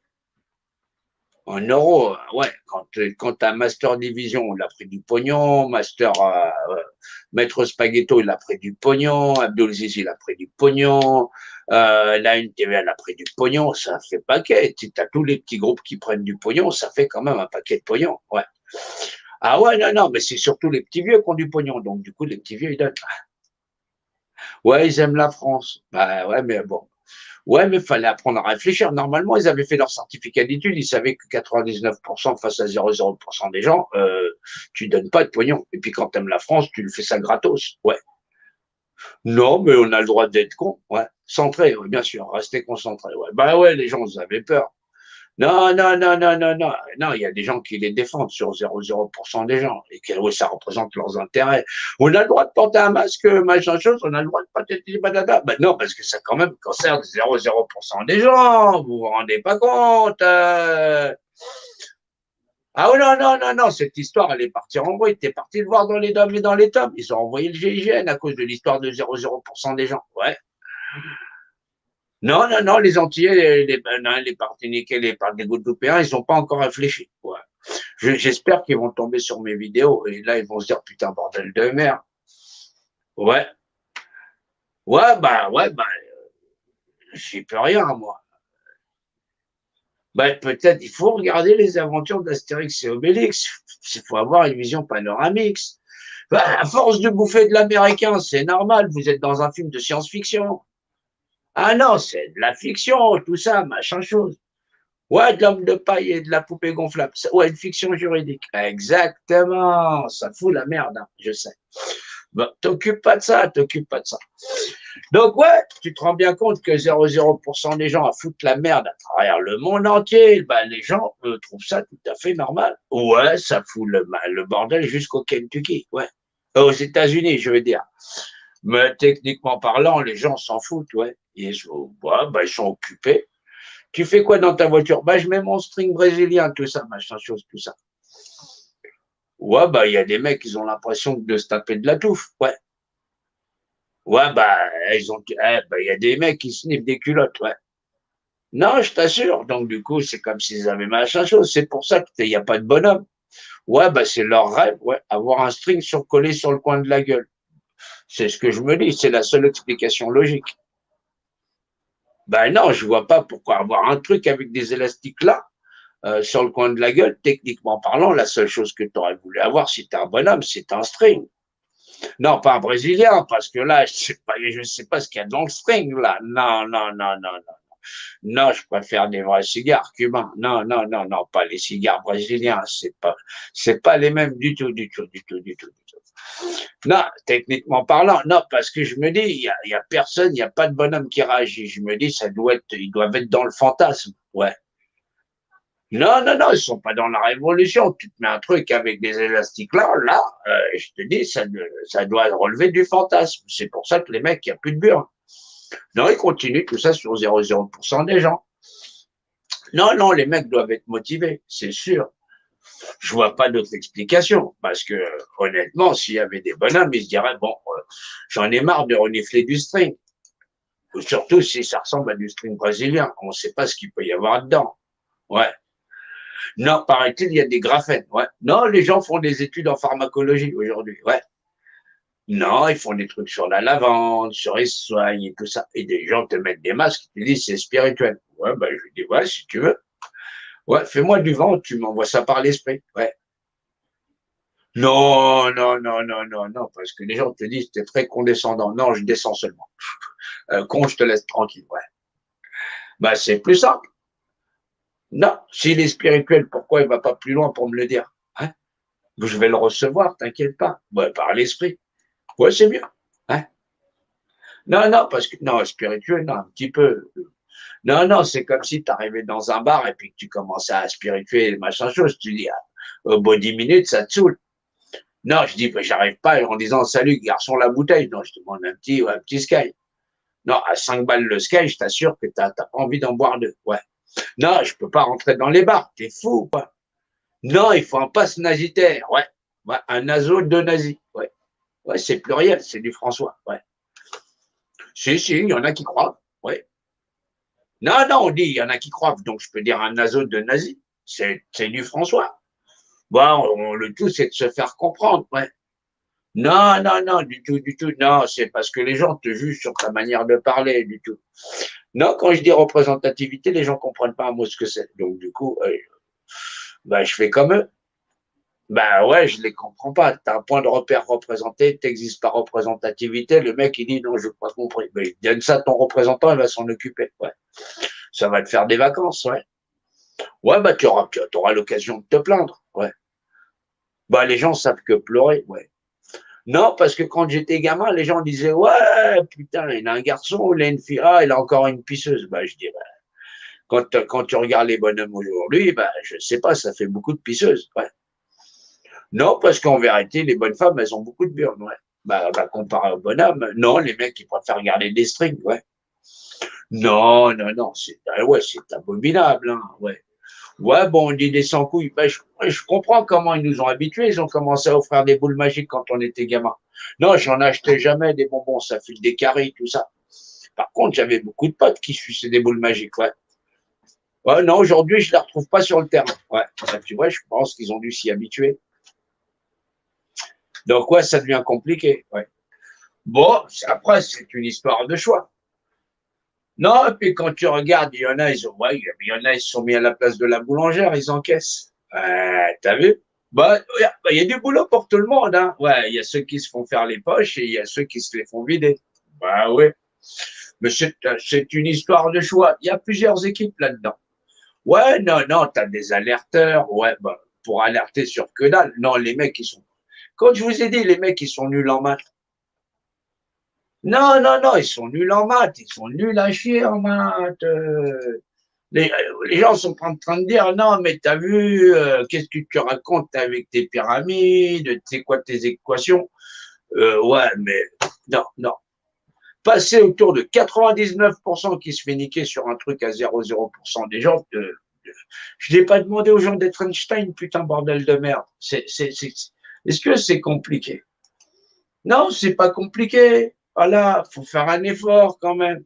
En euros, ouais. Quand t'as Master Division, il a pris du pognon. Maître Spaghetto, il a pris du pognon. Abdulaziz, il a pris du pognon. La NTV, elle a pris du pognon. Ça fait paquet. Tu as tous les petits groupes qui prennent du pognon. Ça fait quand même un paquet de pognon. Ouais. Ah ouais, non, non, mais c'est surtout les petits vieux qui ont du pognon. Donc, du coup, les petits vieux, ils donnent. Ouais, ils aiment la France. Bah ouais, mais bon. Ouais, mais il fallait apprendre à réfléchir. Normalement, ils avaient fait leur certificat d'études. Ils savaient que 99% face à 0,0% des gens, tu donnes pas de pognon. Et puis quand tu aimes la France, tu le fais ça gratos. Ouais. Non, mais on a le droit d'être con. Ouais. Centré, ouais, bien sûr. Rester concentré. Ouais. Bah ouais, les gens, vous avez peur. Non, non, non, non, non, non. Non, il y a des gens qui les défendent sur 0,0% des gens et que oui, ça représente leurs intérêts. On a le droit de porter un masque, machin chose, on a le droit de patati patata. Ben non, parce que ça quand même concerne 0,0% des gens. Vous vous rendez pas compte. Ah oui, non, non, non, non, cette histoire, elle est partie en bruit. T'es parti le voir dans les dômes et dans les tomes. Ils ont envoyé le GIGN à cause de l'histoire de 0,0% des gens. Ouais. Non, non, non, les Antillais, les Martiniquais, les Guadeloupéens, ils n'ont pas encore réfléchi. Ouais. J'espère qu'ils vont tomber sur mes vidéos et là, ils vont se dire, putain, bordel de merde. Ouais. Ouais, bah, j'y peux rien, moi. Bah, peut-être, il faut regarder les aventures d'Astérix et Obélix. Il faut avoir une vision panoramique. Bah, à force de bouffer de l'américain, c'est normal, vous êtes dans un film de science-fiction. Ah non, c'est de la fiction, tout ça, machin chose. Ouais, de l'homme de paille et de la poupée gonflable. Ouais, une fiction juridique. Exactement. Ça fout la merde, hein, je sais. Bon, t'occupe pas de ça, t'occupe pas de ça. Donc, ouais, tu te rends bien compte que 0,0% des gens à foutre la merde à travers le monde entier, bah, les gens trouvent ça tout à fait normal. Ouais, ça fout le bordel jusqu'au Kentucky. Ouais. Aux États-Unis, je veux dire. Mais techniquement parlant, les gens s'en foutent, ouais. Ouais, bah, ils sont occupés. Tu fais quoi dans ta voiture? Bah, je mets mon string brésilien, tout ça, machin chose, tout ça. Ouais, bah, il y a des mecs, ils ont l'impression de se taper de la touffe. Ouais. Ouais, bah, il y a des mecs qui sniffent des culottes, ouais. Non, je t'assure. Donc, du coup, c'est comme s'ils avaient machin chose. C'est pour ça qu'il n'y a pas de bonhomme. Ouais, bah, c'est leur rêve, ouais. Avoir un string surcollé sur le coin de la gueule. C'est ce que je me dis. C'est la seule explication logique. Ben non, je vois pas pourquoi avoir un truc avec des élastiques là, sur le coin de la gueule, techniquement parlant, la seule chose que tu aurais voulu avoir si tu es un bonhomme, c'est un string. Non, pas un brésilien, parce que là, je sais pas ce qu'il y a dans le string, là. Non, non, non, non, non. Non, je préfère des vrais cigares cubains. Non, non, non, non, pas les cigares brésiliens. C'est pas les mêmes du tout, du tout, du tout, du tout, du tout. Non, techniquement parlant, non, parce que je me dis, il y a personne, il n'y a pas de bonhomme qui réagit. Je me dis, ils doivent être dans le fantasme. Ouais. Non, non, non, ils sont pas dans la révolution. Tu te mets un truc avec des élastiques là, je te dis, ça doit relever du fantasme. C'est pour ça que les mecs, il n'y a plus de burn. Non, ils continuent tout ça sur 0,0% des gens. Non, non, les mecs doivent être motivés, c'est sûr. Je vois pas d'autre explication. Parce que, honnêtement, s'il y avait des bonhommes, ils se diraient, bon, j'en ai marre de renifler du string. Surtout si ça ressemble à du string brésilien. On ne sait pas ce qu'il peut y avoir dedans. Ouais. Non, paraît-il, il y a des graphènes. Ouais. Non, les gens font des études en pharmacologie aujourd'hui. Ouais. Non, ils font des trucs sur la lavande, sur les soignes et tout ça. Et des gens te mettent des masques, ils te disent c'est spirituel. Ouais, ben, je lui dis, ouais, si tu veux. Ouais, fais-moi du vent, tu m'envoies ça par l'esprit. Ouais. Non, non, non, non, non, non, parce que les gens te disent, t'es très condescendant. Non, je descends seulement. Con, je te laisse tranquille. Ouais. Bah, c'est plus simple. Non, s'il est spirituel, pourquoi il va pas plus loin pour me le dire? Hein? Je vais le recevoir, t'inquiète pas. Ouais, par l'esprit. Ouais, c'est mieux. Hein? Non, non, parce que, non, spirituel, non, un petit peu. Non, non, c'est comme si tu arrivais dans un bar et puis que tu commençais à spirituer, machin chose. Tu dis, ah, au bout de 10 minutes, ça te saoule. Non, je dis, bah, j'arrive pas en disant, salut, garçon, la bouteille. Non, je demande ouais, un petit Sky. Non, à 5 balles le Sky, je t'assure que t'as pas envie d'en boire deux. Ouais. Non, je peux pas rentrer dans les bars. T'es fou, quoi. Non, il faut un passe nazitaire. Ouais. Ouais, un naso de nazi. Ouais. Ouais, c'est pluriel, c'est du François. Ouais. Si, si, il y en a qui croient. Ouais. Non, non, on dit, il y en a qui croient. Donc, je peux dire un naso de nazi. C'est du François. Bon, le tout, c'est de se faire comprendre. Ouais. Non, non, non, du tout, du tout. Non, c'est parce que les gens te jugent sur ta manière de parler, du tout. Non, quand je dis représentativité, les gens comprennent pas un mot ce que c'est. Donc, du coup, bah, je fais comme eux. Bah ouais, je les comprends pas. T'as un point de repère représenté, t'existes par représentativité. Le mec, il dit non, je n'ai pas compris. Mais il donne ça à ton représentant, il va s'en occuper. Ouais. Ça va te faire des vacances, ouais. Ouais, bah tu auras l'occasion de te plaindre. Ouais. Bah les gens savent que pleurer, ouais. Non, parce que quand j'étais gamin, les gens disaient ouais, putain, il a un garçon, il a une fille, ah, il a encore une pisseuse. Bah je dis, bah, quand tu regardes les bonhommes aujourd'hui, bah je sais pas, ça fait beaucoup de pisseuses. Ouais. Non, parce qu'en vérité, les bonnes femmes, elles ont beaucoup de burnes, ouais. Bah comparé aux bonhommes, non, les mecs, ils préfèrent garder des strings, ouais. Non, non, non, ouais, c'est abominable, hein, ouais. Ouais, bon, on dit des sans-couilles. Ben, je comprends comment ils nous ont habitués. Ils ont commencé à offrir des boules magiques quand on était gamin. Non, j'en achetais jamais des bonbons, ça file des caries, tout ça. Par contre, j'avais beaucoup de potes qui suçaient des boules magiques, ouais. Ouais, non, aujourd'hui, je ne les retrouve pas sur le terrain. Ouais, ça, tu vois, je pense qu'ils ont dû s'y habituer. Donc, ouais, ça devient compliqué, ouais. Bon, après, c'est une histoire de choix. Non, et puis quand tu regardes, il y en a, il y en a, ils se sont mis à la place de la boulangère, ils encaissent. T'as vu? Il y a du boulot pour tout le monde, hein. Ouais, il y a ceux qui se font faire les poches et il y a ceux qui se les font vider. Bah ouais. Mais c'est une histoire de choix. Il y a plusieurs équipes là-dedans. Ouais, non, non, t'as des alerteurs. Ouais, bah, pour alerter sur que dalle. Non, les mecs, ils sont. Quand je vous ai dit, les mecs, ils sont nuls en maths. Non, non, non, ils sont nuls en maths. Ils sont nuls à chier en maths. Les gens sont en train de dire non, mais t'as vu, qu'est-ce que tu racontes avec tes pyramides, c'est quoi tes équations? Ouais, mais non, non. Passer autour de 99% qui se fait niquer sur un truc à 0,0% des gens, je n'ai pas demandé aux gens d'être Einstein, putain, bordel de merde. Est-ce que c'est compliqué? Non, c'est pas compliqué. Voilà, faut faire un effort quand même.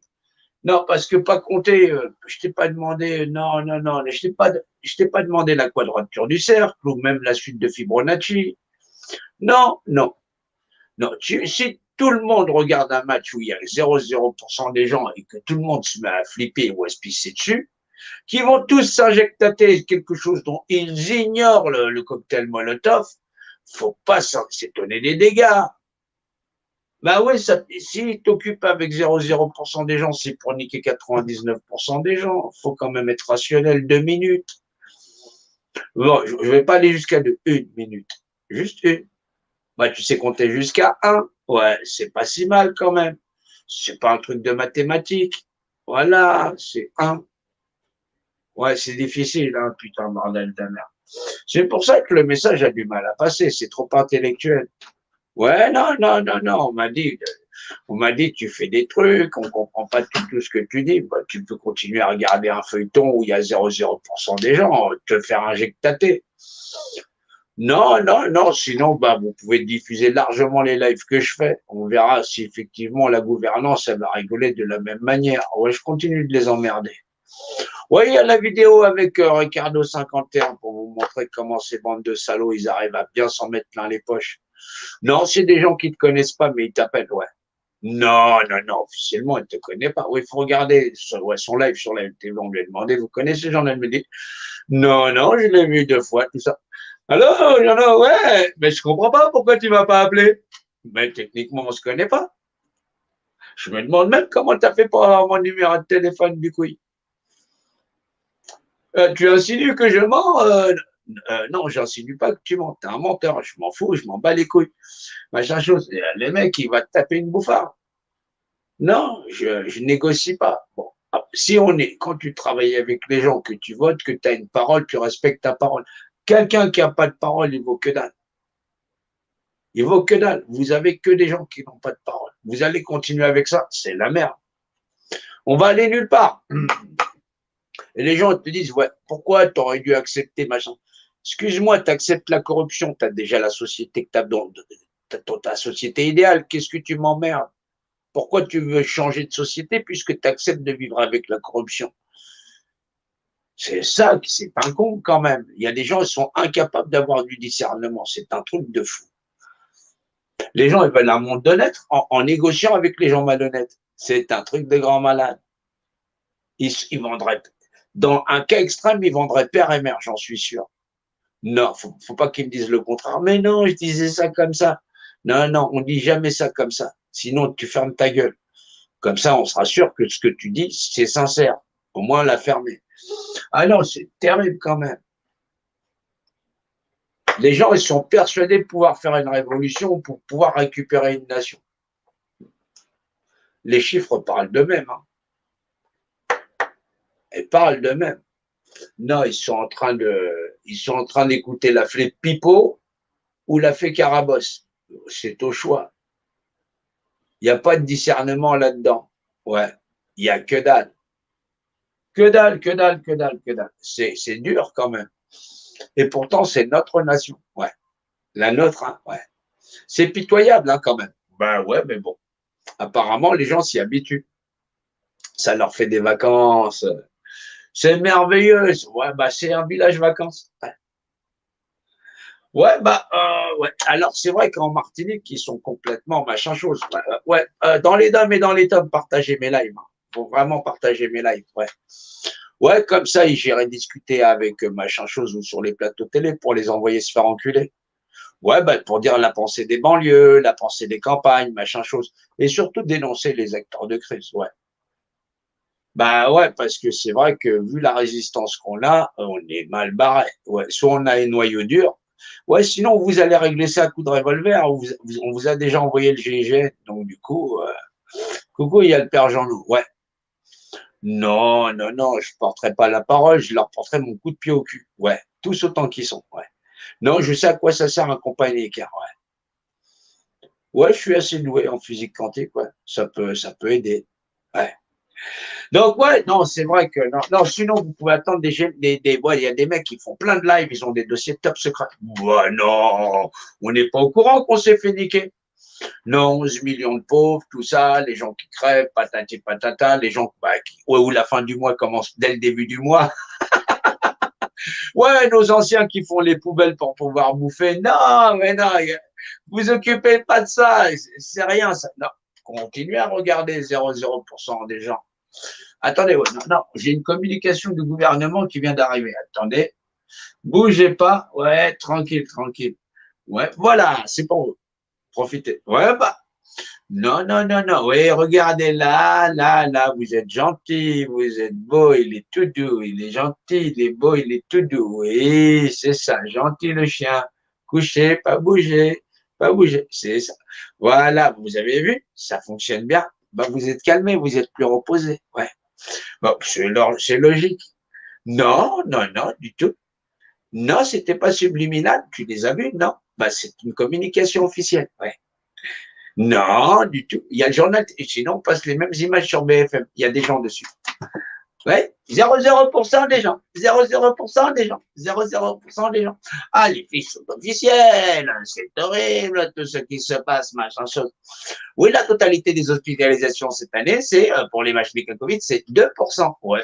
Non, parce que pas compter, je t'ai pas demandé, non, non, non, je t'ai pas demandé la quadrature du cercle ou même la suite de Fibonacci. Non, non, non. Si tout le monde regarde un match où il y a 0,0% des gens et que tout le monde se met à flipper ou à se pisser dessus, qui vont tous s'injecter quelque chose dont ils ignorent le cocktail Molotov, faut pas s'étonner des dégâts. Bah ouais, si t'occupes avec 0,0% des gens, c'est pour niquer 99% des gens. Faut quand même être rationnel 2 minutes. Bon, je vais pas aller jusqu'à 1 minute. Juste une. Bah, tu sais compter jusqu'à 1. Ouais, c'est pas si mal quand même. C'est pas un truc de mathématiques. Voilà, c'est 1. Ouais, c'est difficile, hein, putain, bordel de merde. C'est pour ça que le message a du mal à passer. C'est trop intellectuel. Ouais, non, non, non, non, on m'a dit, tu fais des trucs, on comprend pas tout ce que tu dis. Bah, tu peux continuer à regarder un feuilleton où il y a 0,0% des gens, te faire injectater. Non, non, non, sinon, bah, vous pouvez diffuser largement les lives que je fais. On verra si effectivement la gouvernance, elle va rigoler de la même manière. Ouais, je continue de les emmerder. Oui, il y a la vidéo avec Ricardo 51 pour vous montrer comment ces bandes de salauds, ils arrivent à bien s'en mettre plein les poches. Non, c'est des gens qui ne te connaissent pas, mais ils t'appellent, ouais. Non, non, non, officiellement, elle ne te connaît pas. Oui, il faut regarder son live sur la LTV. On lui a demandé, vous connaissez Jean? Elle me dit, non, non, je l'ai vu 2 fois, tout ça. Alors, Jean, ouais, mais je comprends pas pourquoi tu m'as pas appelé. Mais techniquement, on se connaît pas. Je me demande même comment tu as fait pour avoir mon numéro de téléphone du coup. Tu insinues que je mens non, j'insinue pas que tu mens. T'es un menteur. Je m'en fous, je m'en bats les couilles. Machin chose. Les mecs, il va te taper une bouffarde. Non, je négocie pas. Bon, si on est, quand tu travailles avec les gens, que tu votes, que tu as une parole, tu respectes ta parole. Quelqu'un qui n'a pas de parole, il vaut que dalle. Il vaut que dalle. Vous avez que des gens qui n'ont pas de parole. Vous allez continuer avec ça, c'est la merde. On va aller nulle part. Et les gens te disent, ouais, pourquoi tu aurais dû accepter machin? Excuse-moi, tu acceptes la corruption, tu as déjà la société que tu as dans ta société idéale. Qu'est-ce que tu m'emmerdes? Pourquoi tu veux changer de société puisque tu acceptes de vivre avec la corruption? C'est ça, c'est pas un con quand même. Il y a des gens qui sont incapables d'avoir du discernement. C'est un truc de fou. Les gens, ils veulent un monde honnête en négociant avec les gens malhonnêtes. C'est un truc de grand malade. Ils vendraient, dans un cas extrême, ils vendraient père et mère, j'en suis sûr. Non, faut pas qu'ils me disent le contraire. Mais non, je disais ça comme ça. Non, non, on dit jamais ça comme ça. Sinon, tu fermes ta gueule. Comme ça, on sera sûr que ce que tu dis, c'est sincère. Au moins, la fermer. Ah non, c'est terrible quand même. Les gens, ils sont persuadés de pouvoir faire une révolution pour pouvoir récupérer une nation. Les chiffres parlent d'eux-mêmes. Hein. Ils parlent d'eux-mêmes. Non, ils sont en train d'écouter la fée Pipo ou la fée Carabosse. C'est au choix. Il n'y a pas de discernement là-dedans. Ouais. Il n'y a que dalle. Que dalle, que dalle, que dalle, que dalle. C'est dur quand même. Et pourtant, c'est notre nation. Ouais. La nôtre, hein. Ouais. C'est pitoyable, hein, quand même. Ben ouais, mais bon. Apparemment, les gens s'y habituent. Ça leur fait des vacances. C'est merveilleux. Ouais, bah, c'est un village vacances. Ouais. Ouais, bah, ouais. Alors, c'est vrai qu'en Martinique, ils sont complètement machin chose. Ouais, dans les dames et dans les tomes, partagez mes lives. Hein. Faut vraiment partager mes lives. Ouais. Ouais, comme ça, j'irai discuter avec machin chose ou sur les plateaux télé pour les envoyer se faire enculer. Ouais, bah, pour dire la pensée des banlieues, la pensée des campagnes, machin chose. Et surtout dénoncer les acteurs de crise. Ouais. Bah ouais, parce que c'est vrai que vu la résistance qu'on a, on est mal barré. Ouais, soit on a un noyau dur, ouais, sinon vous allez régler ça à coup de revolver. On vous a déjà envoyé le GIGN, donc du coup, coucou, il y a le père Jean-Loup. Ouais. Non, non, non, je porterai pas la parole, je leur porterai mon coup de pied au cul. Ouais, tous autant qu'ils sont. Ouais. Non, je sais à quoi ça sert un compagnie écart. Ouais. Ouais, je suis assez doué en physique quantique. Ouais, ça peut aider. Ouais. Donc, ouais, non, c'est vrai que, non, non, sinon, vous pouvez attendre ouais, il y a des mecs qui font plein de lives, ils ont des dossiers top secrets. Ouais, non, on n'est pas au courant qu'on s'est fait niquer. Non, 11 millions de pauvres, tout ça, les gens qui crèvent, patati patata, les gens, bah, ouais, où la fin du mois commence dès le début du mois. Ouais, nos anciens qui font les poubelles pour pouvoir bouffer. Non, mais non, vous occupez pas de ça, c'est rien, ça. Non, continuez à regarder 0,0% des gens. Attendez, ouais, non, non, j'ai une communication du gouvernement qui vient d'arriver. Attendez, bougez pas. Ouais, tranquille, tranquille. Ouais, voilà, c'est pour vous. Profitez. Ouais, bah, non, non, non, non. Oui, regardez là, là, là, vous êtes gentil, vous êtes beau, il est tout doux, il est gentil, il est beau, il est tout doux. Oui, c'est ça, gentil le chien. Couché, pas bouger, pas bouger. C'est ça. Voilà, vous avez vu, ça fonctionne bien. Bah, vous êtes calmé, vous êtes plus reposé. Ouais. Bon, c'est logique. Non, non, non, du tout. Non, c'était pas subliminal. Tu les as vus? Non. Bah, c'est une communication officielle. Ouais. Non, du tout. Il y a le journal. Et sinon, on passe les mêmes images sur BFM. Il y a des gens dessus. Ouais. 0,0% des gens. 0,0% des gens. 0,0% des gens. Ah, les fiches sont officielles. C'est horrible, tout ce qui se passe, machin chose. Oui, la totalité des hospitalisations cette année, c'est, pour les machines à Covid, c'est 2%. Ouais.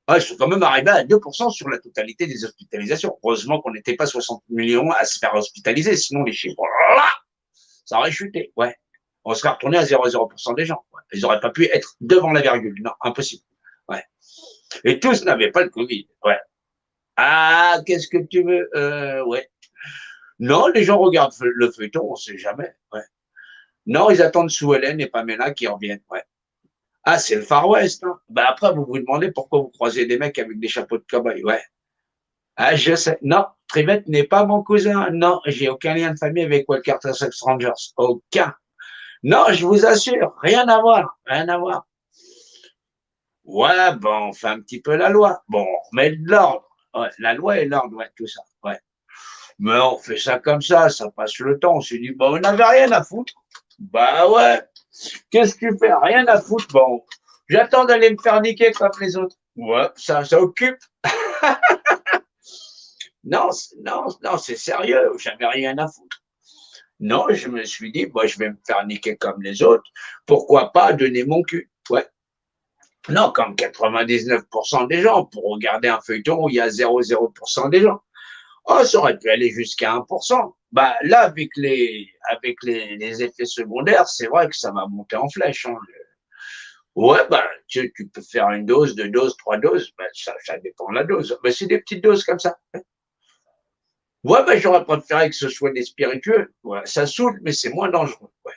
Ah, ils sont quand même arrivés à 2% sur la totalité des hospitalisations. Heureusement qu'on n'était pas 60 millions à se faire hospitaliser, sinon les chiffres, ça aurait chuté. Ouais. On serait retourné à 0,0% des gens. Ouais. Ils n'auraient pas pu être devant la virgule. Non, impossible. Ouais. Et tous n'avaient pas le Covid. Ouais. Ah, qu'est-ce que tu veux ouais. Non, les gens regardent le feuilleton, on ne sait jamais. Ouais. Non, ils attendent Sue Ellen et Pamela qui reviennent. Ouais. Ah, c'est le Far West. Hein. Ben après, vous vous demandez pourquoi vous croisez des mecs avec des chapeaux de cow-boy. Ouais. Ah, je sais. Non, Trivette n'est pas mon cousin. Non, j'ai aucun lien de famille avec Walker Texas Rangers. Aucun. Non, je vous assure, rien à voir. Rien à voir. Ouais, bon, on fait un petit peu la loi. Bon, on remet de l'ordre. Ouais, la loi et l'ordre, ouais, tout ça. Ouais. Mais on fait ça comme ça passe le temps. On s'est dit, bon, on n'avait rien à foutre. Bah ouais. Qu'est-ce que tu fais? Rien à foutre. Bon, j'attends d'aller me faire niquer comme les autres. Ouais, ça occupe. Non, non, non, c'est sérieux. J'avais rien à foutre. Non, je me suis dit, moi, je vais me faire niquer comme les autres. Pourquoi pas donner mon cul? Ouais. Non, comme 99% des gens, pour regarder un feuilleton où il y a 0,0% des gens. Oh, ça aurait pu aller jusqu'à 1%. Bah, là, avec les effets secondaires, c'est vrai que ça va monter en flèche. Hein. Ouais, bah, tu peux faire une dose, deux doses, trois doses. Bah, ça dépend de la dose. Mais c'est des petites doses comme ça. Ouais, bah, j'aurais préféré que ce soit des spiritueux. Ouais, ça saoule, mais c'est moins dangereux. Ouais.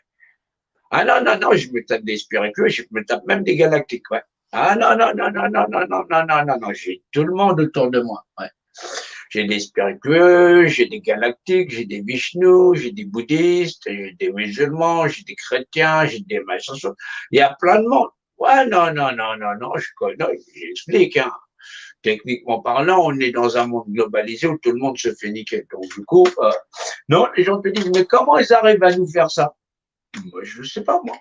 Ah non, non, non, je me tape des spiritueux, je me tape même des galactiques. Ouais. Ah non, non, non, non, non, non, non, non, non, non, non, j'ai tout le monde autour de moi. Ouais. J'ai des spiritueux, j'ai des galactiques, j'ai des Vishnus, j'ai des bouddhistes, j'ai des musulmans, j'ai des chrétiens, j'ai des machins. Il y a plein de monde. Ouais, non, non, non, non, non, je connais, j'explique. Hein. Techniquement parlant, on est dans un monde globalisé où tout le monde se fait niquer. Donc, du coup, non, les gens te disent, mais comment ils arrivent à nous faire ça? Moi, je ne sais pas, moi.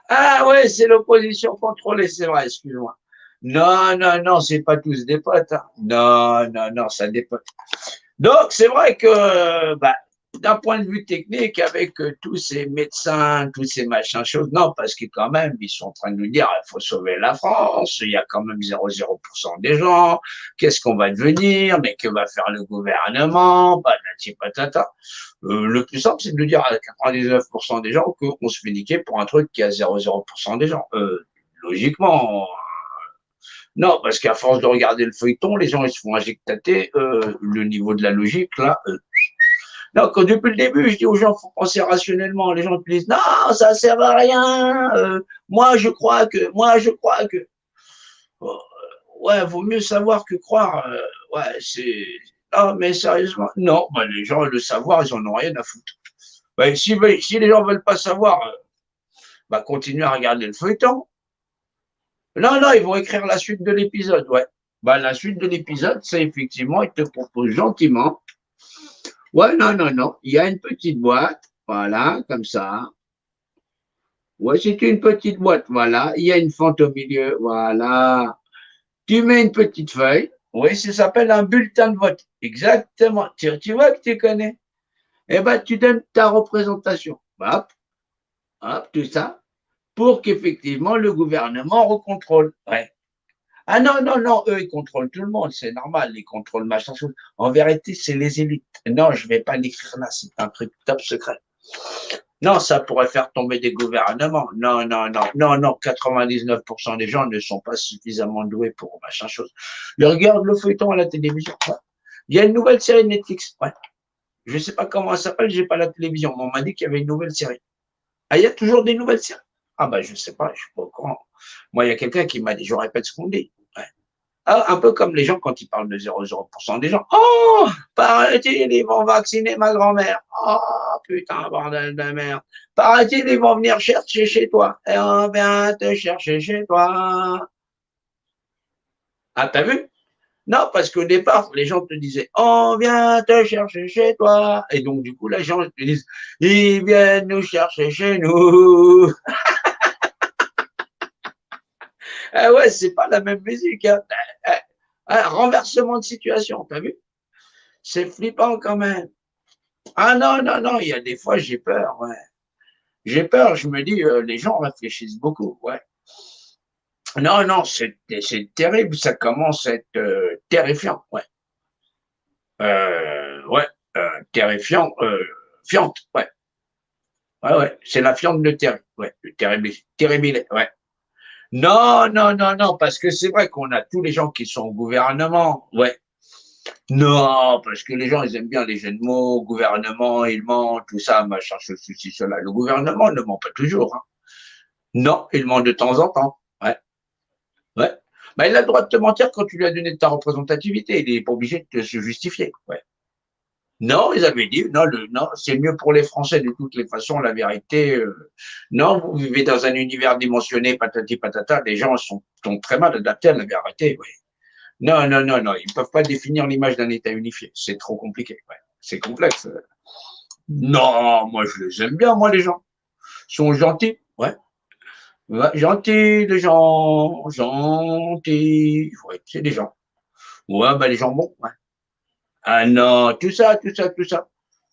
Ah ouais, c'est l'opposition contrôlée, c'est vrai, excuse-moi. Non, non, non, c'est pas tous des potes. Hein. Non, non, non, ça dépend. Donc, c'est vrai que bah, d'un point de vue technique, avec tous ces médecins, tous ces machins choses, non, parce que quand même, ils sont en train de nous dire, il faut sauver la France, il y a quand même 0,0% des gens, qu'est-ce qu'on va devenir, mais que va faire le gouvernement, patati patata. Le plus simple, c'est de dire à 99% des gens qu'on se fait niquer pour un truc qui a 0,0% des gens. Logiquement, non, parce qu'à force de regarder le feuilleton, les gens ils se font injecter le niveau de la logique, là. Non, quand depuis le début, je dis aux gens, il faut penser rationnellement. Les gens te disent, non, ça ne sert à rien. Moi, je crois que. Oh, ouais, vaut mieux savoir que croire. Ouais, c'est. Non, mais sérieusement, non, bah, les gens, le savoir, ils en ont rien à foutre. Bah, si les gens ne veulent pas savoir, bah, continuez à regarder le feuilleton. Non, non, ils vont écrire la suite de l'épisode, ouais. Bah, la suite de l'épisode, c'est effectivement, ils te proposent gentiment. Ouais, non, non, non. Il y a une petite boîte, voilà, comme ça. Ouais, c'est une petite boîte, voilà. Il y a une fente au milieu, voilà. Tu mets une petite feuille. Oui, ça s'appelle un bulletin de vote. Exactement. Tu vois que tu connais. Eh ben, tu donnes ta représentation. Hop, hop, tout ça. Pour qu'effectivement le gouvernement recontrôle. Ouais. Ah non, non, non, eux, ils contrôlent tout le monde, c'est normal, ils contrôlent machin chose. En vérité, c'est les élites. Non, je ne vais pas l'écrire là, c'est un truc top secret. Non, ça pourrait faire tomber des gouvernements. Non, non, non, non, non, 99% des gens ne sont pas suffisamment doués pour machin chose. Ils regardent le feuilleton à la télévision. Ouais. Il y a une nouvelle série de Netflix. Ouais. Je ne sais pas comment elle s'appelle, j'ai pas la télévision, mais on m'a dit qu'il y avait une nouvelle série. Ah, il y a toujours des nouvelles séries. Ah ben, je ne sais pas, je ne suis pas au courant. Moi, il y a quelqu'un qui m'a dit, je répète ce qu'on dit. Ouais. Ah, un peu comme les gens quand ils parlent de 0,0% des gens. Oh, paraît-il, ils vont vacciner ma grand-mère. Oh, putain, bordel de merde. Paraît-il, ils vont venir chercher chez toi. Et on vient te chercher chez toi. Ah, t'as vu? Non, parce qu'au départ, les gens te disaient, on vient te chercher chez toi. Et donc, du coup, les gens te disent, ils viennent nous chercher chez nous. Ah ouais, c'est pas la même musique. Hein. Renversement de situation, t'as vu? C'est flippant quand même. Ah non, non, non, il y a des fois, j'ai peur, ouais. J'ai peur, je me dis, les gens réfléchissent beaucoup, ouais. Non, non, c'est terrible, ça commence à être terrifiant, ouais. Ouais, terrifiant, fiante, ouais. Ouais, ouais, c'est la fiente de Terry, ouais, le terrible, ouais. Non, non, non, non, parce que c'est vrai qu'on a tous les gens qui sont au gouvernement, ouais. Non, parce que les gens, ils aiment bien les jeux de mots, gouvernement, ils mentent, tout ça, machin, ceci, cela. Le gouvernement ne ment pas toujours, hein. Non, il ment de temps en temps, ouais, ouais. Bah, il a le droit de te mentir quand tu lui as donné ta représentativité, il n'est pas obligé de se justifier, ouais. Non, ils avaient dit, non, non, c'est mieux pour les Français de toutes les façons, la vérité. Non, vous vivez dans un univers dimensionné, patati patata, les gens sont très mal adaptés à la vérité, oui. Non, non, non, non, ils ne peuvent pas définir l'image d'un État unifié, c'est trop compliqué, ouais. C'est complexe. Non, moi je les aime bien, moi les gens. Ils sont gentils, ouais. Ouais, gentils, les gens, gentils, ouais, c'est des gens. Ouais, bah les gens bons, ouais. Ah non, tout ça, tout ça, tout ça.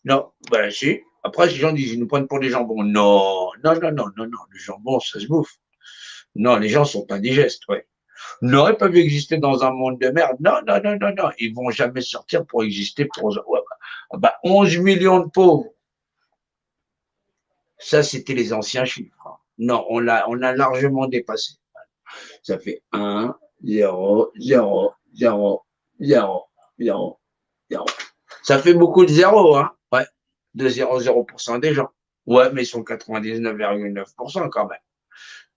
Non, ben si. Après, les gens disent, ils nous prennent pour des jambons. Non, non, non, non, non, non. Le jambon, ça se bouffe. Non, les gens sont indigestes, ouais. Non, ils peuvent exister dans un monde de merde. Non, non, non, non, non. Ils vont jamais sortir pour exister pour. Ouais, bah, 11 millions de pauvres. Ça, c'était les anciens chiffres, hein. Non, on a largement dépassé. Ça fait 1, 0, 0, 0, 0, 0, 0. Ça fait beaucoup de zéros, hein. Ouais. De 0,0% des gens. Ouais, mais ils sont 99,9% quand même.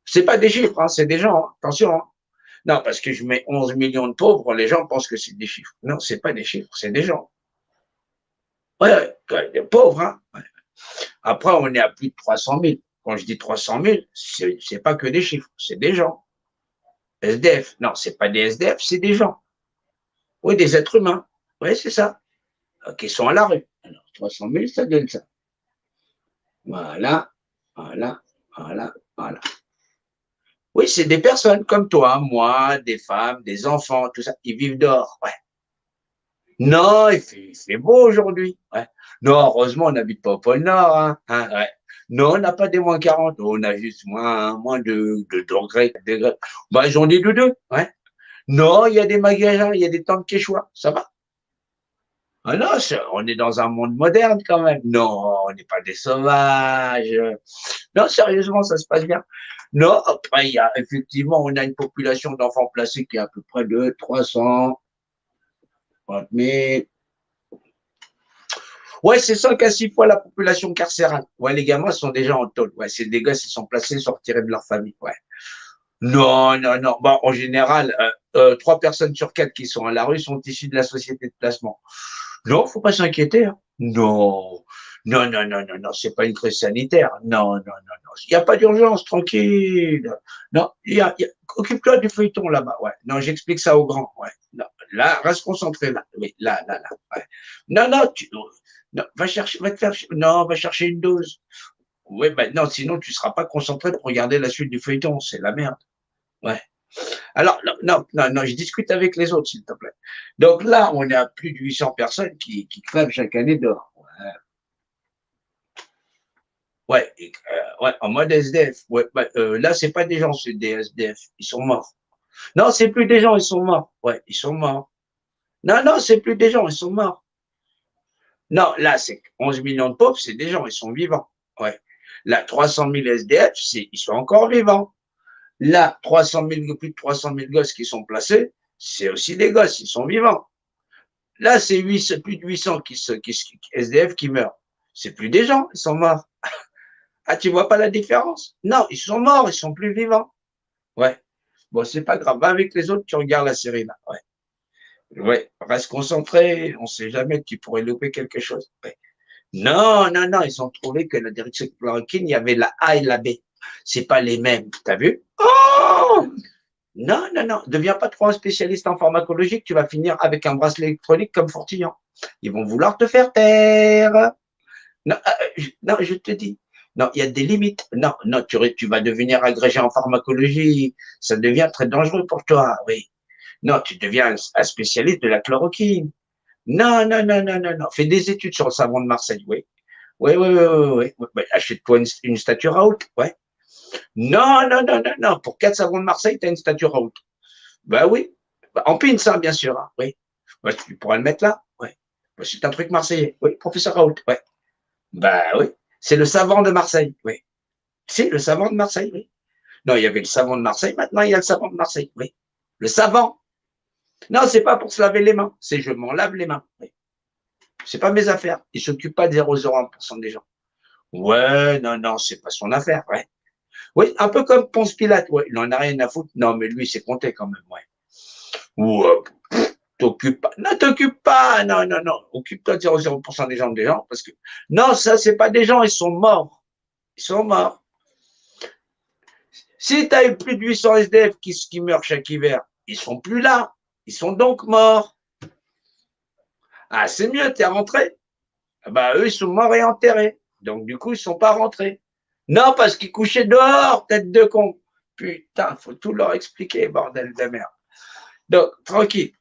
C'est pas des chiffres, hein, c'est des gens, hein. Attention, hein. Non, parce que je mets 11 millions de pauvres, les gens pensent que c'est des chiffres. Non, c'est pas des chiffres, c'est des gens. Ouais, ouais, des pauvres, hein. Ouais. Après, on est à plus de 300 000. Quand je dis 300 000, c'est pas que des chiffres, c'est des gens. SDF, non, c'est pas des SDF, c'est des gens. Oui, des êtres humains. Oui, c'est ça. Qui sont à la rue. Alors, 300 000, ça donne ça. Voilà, voilà, voilà, voilà. Oui, c'est des personnes comme toi, moi, des femmes, des enfants, tout ça. Ils vivent dehors. Ouais. Non, il fait beau aujourd'hui. Ouais. Non, heureusement, on n'habite pas au pôle Nord. Hein, ouais. Non, on n'a pas des moins 40. On a juste moins de degrés, degrés. Bah, ils ont des doudous. Ouais. Non, il y a des magasins, il y a des tentes quechua. Ça va. Ah non, on est dans un monde moderne quand même. Non, on n'est pas des sauvages. Non, sérieusement, ça se passe bien. Non, après, il y a effectivement, on a une population d'enfants placés qui est à peu près de 330 000. Ouais, c'est 5 à 6 fois la population carcérale. Ouais, les gamins sont déjà en taule. Ouais, c'est des gars qui sont placés, sont retirés de leur famille. Ouais. Non, non, non. Bon, en général, 3 personnes sur 4 qui sont à la rue sont issues de la société de placement. Non, faut pas s'inquiéter, hein. Non, non, non, non, non, non, c'est pas une crise sanitaire. Non, non, non, non. Il n'y a pas d'urgence, tranquille. Non, occupe-toi du feuilleton là-bas. Ouais. Non, j'explique ça aux grands. Ouais. Non, là, reste concentré là. Oui, là, là, là. Ouais. Non, non, non, va chercher, va te faire, non, va chercher une dose. Oui, ben non, sinon tu seras pas concentré pour regarder la suite du feuilleton. C'est la merde. Ouais. Alors, non, non, non, non, je discute avec les autres, s'il te plaît. Donc là, on est à plus de 800 personnes qui crèvent chaque année dehors. Ouais, ouais, en mode SDF. Ouais, bah, là, c'est pas des gens, c'est des SDF. Ils sont morts. Non, c'est plus des gens, ils sont morts. Ouais, ils sont morts. Non, non, c'est plus des gens, ils sont morts. Non, là, c'est 11 millions de pauvres, c'est des gens, ils sont vivants. Ouais. Là, 300 000 SDF, ils sont encore vivants. Là, 300 000, plus de 300 000 gosses qui sont placés, c'est aussi des gosses, ils sont vivants. Là, c'est plus de 800 SDF qui meurent. C'est plus des gens, ils sont morts. Ah, tu vois pas la différence? Non, ils sont morts, ils sont plus vivants. Ouais. Bon, c'est pas grave. Va avec les autres, tu regardes la série là. Ouais. Ouais. Reste concentré. On sait jamais, tu pourrais louper quelque chose. Ouais. Non, non, non. Ils ont trouvé que la direction chloroquine, il y avait la A et la B. C'est pas les mêmes. T'as vu? Oh! Non, non, non. Deviens pas trop un spécialiste en pharmacologie, tu vas finir avec un bracelet électronique comme Fortillon. Ils vont vouloir te faire taire. Non, non, je te dis. Non, il y a des limites. Non, non, tu vas devenir agrégé en pharmacologie. Ça devient très dangereux pour toi, oui. Non, tu deviens un spécialiste de la chloroquine. Non, non, non, non, non, non. Fais des études sur le savon de Marseille, oui. Oui, oui, oui, oui, oui. Bah, achète-toi une statue Raoult, ouais. Non, non, non, non, non. Pour 4 savons de Marseille, tu as une statue Raoult. Bah oui. Bah, en pins, hein, bien sûr, hein, oui. Bah, tu pourras le mettre là, ouais. Bah, c'est un truc marseillais, oui. Professeur Raoult, ouais. Bah oui. C'est le savant de Marseille, oui. C'est le savant de Marseille, oui. Non, il y avait le savon de Marseille, maintenant il y a le savon de Marseille, oui. Le savant. Non, c'est pas pour se laver les mains, c'est je m'en lave les mains. Oui. C'est pas mes affaires. Il s'occupe pas de 0,01% des gens. Ouais, non, non, c'est pas son affaire, ouais. Oui, un peu comme Ponce Pilate, ouais. Il en a rien à foutre. Non, mais lui, c'est compté quand même, ouais. Ou, t'occupes pas. Ne t'occupe pas. Non, non, non. Occupe-toi de 0,0% des gens, parce que, non, ça, c'est pas des gens, ils sont morts. Ils sont morts. Si tu as eu plus de 800 SDF qui meurent chaque hiver, ils sont plus là. Ils sont donc morts. Ah, c'est mieux, t'es rentré. Bah, eux, ils sont morts et enterrés. Donc, du coup, ils sont pas rentrés. Non, parce qu'ils couchaient dehors, tête de con. Putain, faut tout leur expliquer, bordel de merde. Donc, tranquille.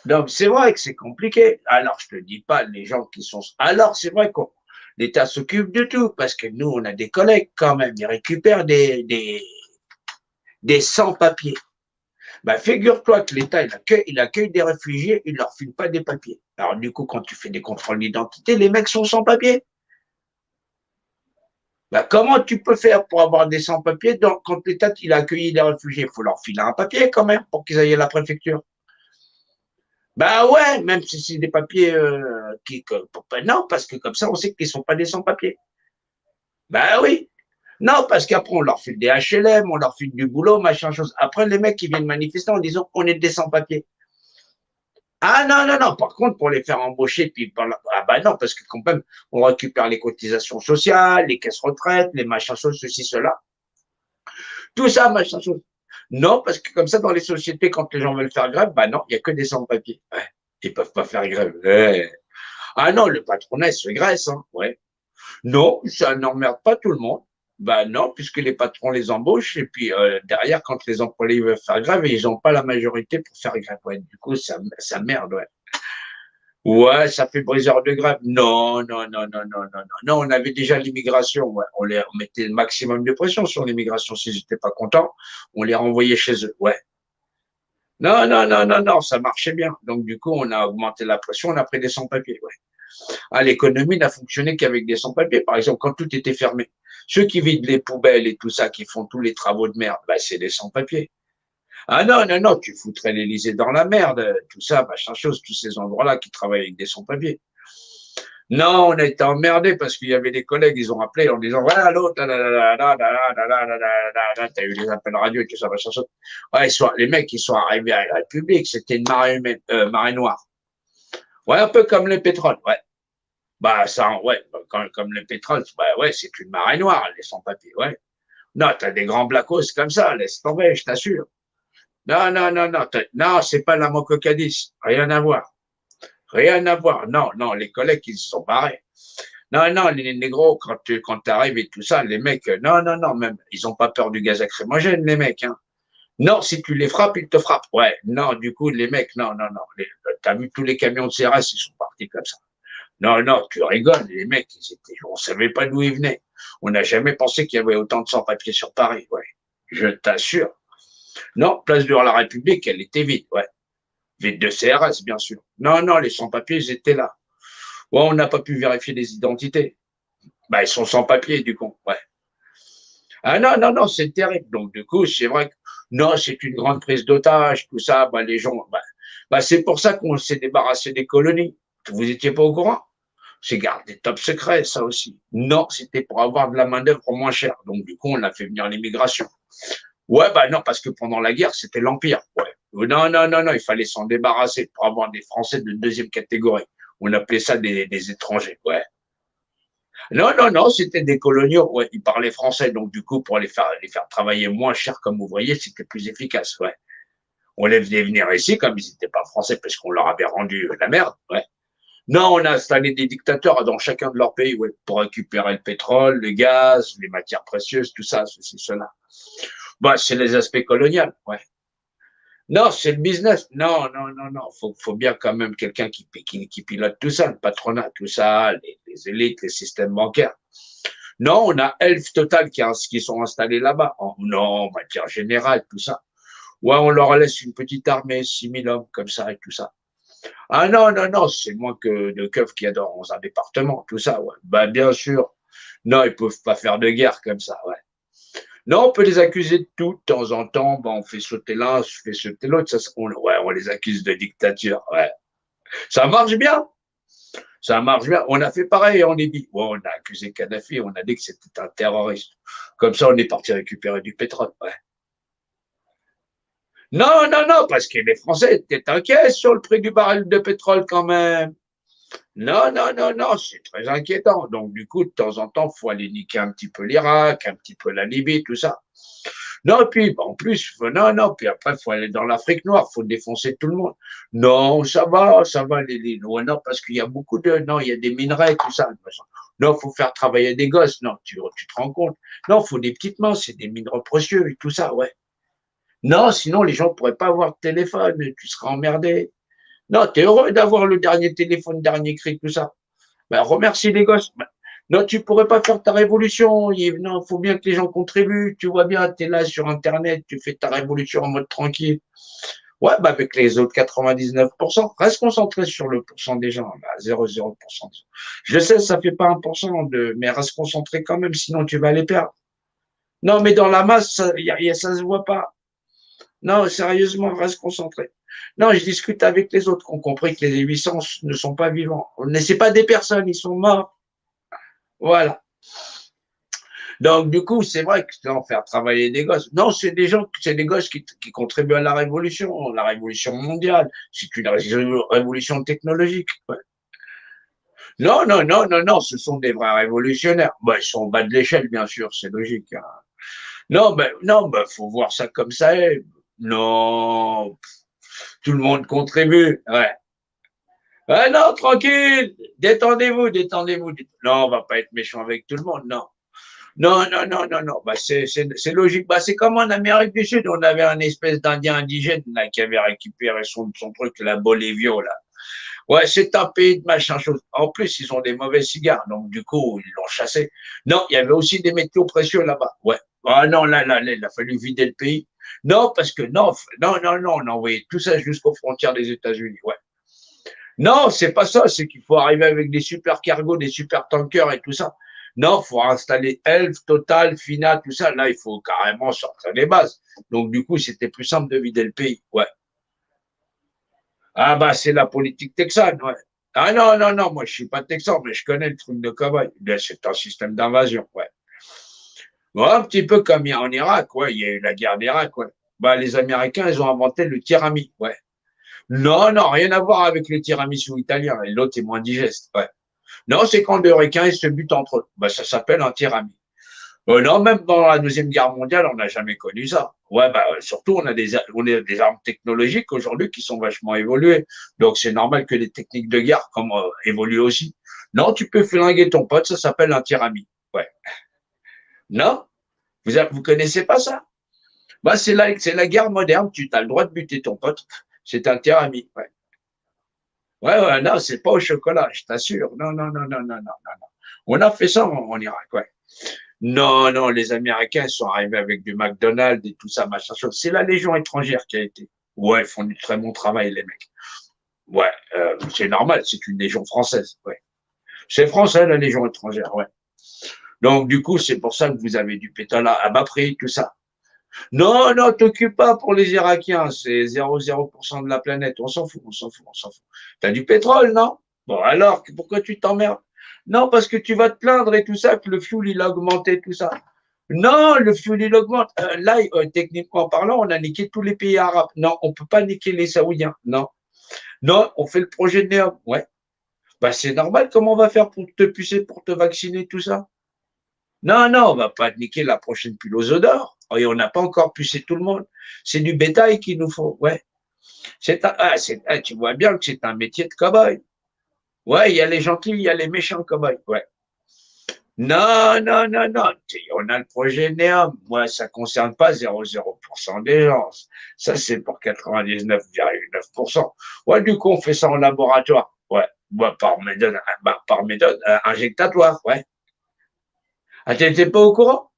Donc, c'est vrai que c'est compliqué. Alors, je te dis pas les gens qui sont. Alors, c'est vrai que l'État s'occupe de tout, parce que nous, on a des collègues quand même. Ils récupèrent des sans-papiers. Bah, figure-toi que l'État, il accueille des réfugiés, il leur file pas des papiers. Alors, du coup, quand tu fais des contrôles d'identité, les mecs sont sans papiers. Bah, comment tu peux faire pour avoir des sans-papiers quand l'État, il a accueilli des réfugiés? Il faut leur filer un papier quand même pour qu'ils aillent à la préfecture. Bah ouais, même si c'est des papiers non, parce que comme ça, on sait qu'ils sont pas des sans-papiers. Bah oui. Non, parce qu'après, on leur file des HLM, on leur file du boulot, machin chose. Après, les mecs, qui viennent manifester en disant on est des sans-papiers. Ah non, non, non. Par contre, pour les faire embaucher, puis ah bah non, parce que quand même, on récupère les cotisations sociales, les caisses retraites, les machins choses, ceci, cela. Tout ça, machin chose. Non, parce que comme ça, dans les sociétés, quand les gens veulent faire grève, bah non, il n'y a que des sans-papiers. Ouais. Ils peuvent pas faire grève. Ouais. Ah non, le patronat se graisse, hein. Ouais. Non, ça n'emmerde pas tout le monde. Bah non, puisque les patrons les embauchent et puis derrière, quand les employés veulent faire grève, ils n'ont pas la majorité pour faire grève. Ouais, du coup, ça merde, ouais. Ouais, ça fait briseur de grève. Non, non, non, non, non, non, non. Non, on avait déjà l'immigration. Ouais. On mettait le maximum de pression sur l'immigration. S'ils n'étaient pas contents, on les renvoyait chez eux. Ouais. Non, non, non, non, non, ça marchait bien. Donc, du coup, on a augmenté la pression, on a pris des sans-papiers. Ouais. Ah, l'économie n'a fonctionné qu'avec des sans-papiers. Par exemple, quand tout était fermé, ceux qui vident les poubelles et tout ça, qui font tous les travaux de merde, bah, c'est des sans-papiers. Ah non, non, non, tu foutrais l'Élysée dans la merde, tout ça, machin chose, tous ces endroits-là qui travaillent avec des sans-papiers. Non, on a été emmerdés parce qu'il y avait des collègues, ils ont appelé en disant voilà l'autre, t'as eu les appels radio et tout ça, machin chose. Ouais, les mecs, ils sont arrivés à la République, c'était une marée humaine, marée noire. Ouais, un peu comme le pétrole, ouais. Bah, ça, ouais, comme le pétrole, bah, ouais, c'est une marée noire, les sans-papiers, ouais. Non, t'as des grands blacos comme ça, laisse tomber, je t'assure. Non, non, non, non, non, c'est pas la Mococadis, rien à voir. Rien à voir. Non, non, les collègues, ils se sont barrés. Non, non, les négros, quand t'arrives et tout ça, les mecs, non, non, non, même, ils ont pas peur du gaz lacrymogène, les mecs, hein. Non, si tu les frappes, ils te frappent. Ouais, non, du coup, les mecs, non, non, non. T'as vu tous les camions de CRS, ils sont partis comme ça. Non, non, tu rigoles, les mecs, on savait pas d'où ils venaient. On n'a jamais pensé qu'il y avait autant de sans-papiers sur Paris, ouais. Je t'assure. Non, place de la République, elle était vide, ouais. Vide de CRS, bien sûr. Non, non, les sans-papiers, ils étaient là. Ouais, on n'a pas pu vérifier les identités. Bah, ils sont sans papier, du coup. Ouais. Ah non, non, non, c'est terrible. Donc, du coup, c'est vrai que non, c'est une grande prise d'otage, tout ça. Bah, les gens, c'est pour ça qu'on s'est débarrassé des colonies. Vous n'étiez pas au courant? C'est gardé top secret, ça aussi. Non, c'était pour avoir de la main-d'œuvre moins chère. Donc, du coup, on a fait venir l'immigration. Ouais, bah non, parce que pendant la guerre, c'était l'Empire. Ouais. Non, non, non, non, il fallait s'en débarrasser pour avoir des Français de deuxième catégorie. On appelait ça des étrangers. Ouais. Non, non, non, c'était des coloniaux. Ouais, ils parlaient français, donc du coup, pour les faire travailler moins cher comme ouvriers, c'était plus efficace. Ouais. On les faisait venir ici, comme ils n'étaient pas français, parce qu'on leur avait rendu la merde. Ouais. Non, on a installé des dictateurs dans chacun de leurs pays, ouais, pour récupérer le pétrole, le gaz, les matières précieuses, tout ça, ceci, cela. Bah, c'est les aspects coloniaux, ouais. Non, c'est le business. Non, non, non, non. Faut bien quand même quelqu'un qui pilote tout ça, le patronat, tout ça, les élites, les systèmes bancaires. Non, on a Elf Total qui sont installés là-bas. Oh, non, en matière générale, tout ça. Ouais, on leur laisse une petite armée, 6000 hommes, comme ça et tout ça. Ah non, non, non, c'est moins que de keufs qu'il y a dans un département, tout ça, ouais. Bah, bien sûr. Non, ils peuvent pas faire de guerre comme ça, ouais. Non, on peut les accuser de tout. De temps en temps, bah, on fait sauter l'un, on fait sauter l'autre. Ouais, on les accuse de dictature, ouais. Ça marche bien. Ça marche bien. On a fait pareil en Libye. Bon, on a accusé Kadhafi, on a dit que c'était un terroriste. Comme ça, on est parti récupérer du pétrole, ouais. Non, non, non, parce que les Français étaient inquiets sur le prix du baril de pétrole quand même. Non, non, non, non, c'est très inquiétant. Donc, du coup, de temps en temps, il faut aller niquer un petit peu l'Irak, un petit peu la Libye, tout ça. Non, et puis, en plus, non, non, puis après, il faut aller dans l'Afrique noire, il faut défoncer tout le monde. Non, ça va, non, parce qu'il y a beaucoup de, non, il y a des minerais, tout ça. Non, il faut faire travailler des gosses. Non, tu te rends compte. Non, il faut des petites mains, c'est des minerais précieux et tout ça, ouais. Non, sinon, les gens ne pourraient pas avoir de téléphone, tu seras emmerdé. Non, tu es heureux d'avoir le dernier téléphone, dernier cri, tout ça. Ben, remercie les gosses. Ben, non, tu pourrais pas faire ta révolution, Yves. Non, faut bien que les gens contribuent. Tu vois bien, tu es là sur Internet, tu fais ta révolution en mode tranquille. Ouais, bah avec les autres 99%, reste concentré sur le pourcent des gens, là, 0,0%. Je sais, ça fait pas 1% mais reste concentré quand même, sinon tu vas les perdre. Non, mais dans la masse, ça se voit pas. Non, sérieusement, reste concentré. Non, je discute avec les autres qui ont compris que les 800 ne sont pas vivants. Ne c'est pas des personnes, ils sont morts. Voilà. Donc, du coup, c'est vrai que en faire travailler des gosses. Non, c'est des gens, c'est des gosses qui contribuent à la révolution mondiale. C'est une révolution technologique. Ouais. Non, non, non, non, non, ce sont des vrais révolutionnaires. Bah, ils sont au bas de l'échelle, bien sûr, c'est logique. Hein. Non, ben, faut voir ça comme ça est. Non, tout le monde contribue. Ouais. Ah non, tranquille, détendez-vous, détendez-vous. Non, on va pas être méchant avec tout le monde, non. Non, non, non, non, non. Bah, c'est logique. Bah, c'est comme en Amérique du Sud, on avait un espèce d'Indien indigène là, qui avait récupéré son truc, la Bolivio, là. Ouais, c'est un pays de machin chose. En plus, ils ont des mauvais cigares, donc du coup, ils l'ont chassé. Non, il y avait aussi des métaux précieux là-bas. Ouais. Ah non, là, il a fallu vider le pays. Non, parce que non, non, non, non, on a envoyé tout ça jusqu'aux frontières des États-Unis. Ouais. Non, c'est pas ça, c'est qu'il faut arriver avec des super cargos, des super tankers et tout ça. Non, il faut installer Elf, Total, Fina, tout ça. Là, il faut carrément sortir les bases. Donc, du coup, c'était plus simple de vider le pays. Ouais. Ah, bah, c'est la politique texane, ouais. Ah, non, non, non, moi, je suis pas texan, mais je connais le truc de cobaye. C'est un système d'invasion, ouais. Bon, un petit peu comme en Irak, ouais, il y a eu la guerre d'Irak, ouais. Bah, les Américains, ils ont inventé le tirami, ouais. Non, non, rien à voir avec le tiramisu italien. Et l'autre est moins digeste, ouais. Non, c'est quand deux requins ils se butent entre eux. Ben, ça s'appelle un tirami. Non, même dans la Deuxième Guerre mondiale, on n'a jamais connu ça. Ouais, bah, surtout, on a des armes technologiques aujourd'hui qui sont vachement évoluées. Donc, c'est normal que les techniques de guerre évoluent aussi. Non, tu peux flinguer ton pote, ça s'appelle un tirami. Ouais. Non, vous connaissez pas ça? Bah, c'est la guerre moderne. Tu as le droit de buter ton pote. C'est un tirami. Ouais. Ouais, ouais, non, c'est pas au chocolat, je t'assure. Non, non, non, non, non, non, non, non. On a fait ça en Irak, ouais. Non, non, les Américains sont arrivés avec du McDonald's et tout ça, machin chose. C'est la Légion étrangère qui a été. Ouais, ils font du très bon travail, les mecs. Ouais, c'est normal, c'est une Légion française, ouais. C'est français, la Légion étrangère, ouais. Donc, du coup, c'est pour ça que vous avez du pétala à bas prix, tout ça. Non, non, t'occupe pas pour les Irakiens, c'est 0,0% de la planète, on s'en fout, on s'en fout, on s'en fout. T'as du pétrole, non? Bon, alors, pourquoi tu t'emmerdes? Non, parce que tu vas te plaindre et tout ça, que le fuel, il a augmenté, tout ça. Non, le fuel, il augmente. Là, techniquement parlant, on a niqué tous les pays arabes. Non, on peut pas niquer les Saoudiens. Non. Non, on fait le projet de NEOM. Ouais. Bah, c'est normal. Comment on va faire pour te pucer, pour te vacciner, tout ça? Non, non, on va pas niquer la prochaine pilosodore. Et on n'a pas encore pucé tout le monde. C'est du bétail qu'il nous faut. Ouais. Tu vois bien que c'est un métier de cow-boy. Ouais, il y a les gentils, il y a les méchants cow-boys. Ouais. Non, non, non, non. On a le projet NEOM. Moi, ça concerne pas 0,0% des gens. Ça, c'est pour 99,9%. Ouais, du coup, on fait ça en laboratoire. Ouais. Par méthode injectatoire. Ouais. Ah, t'étais pas au courant?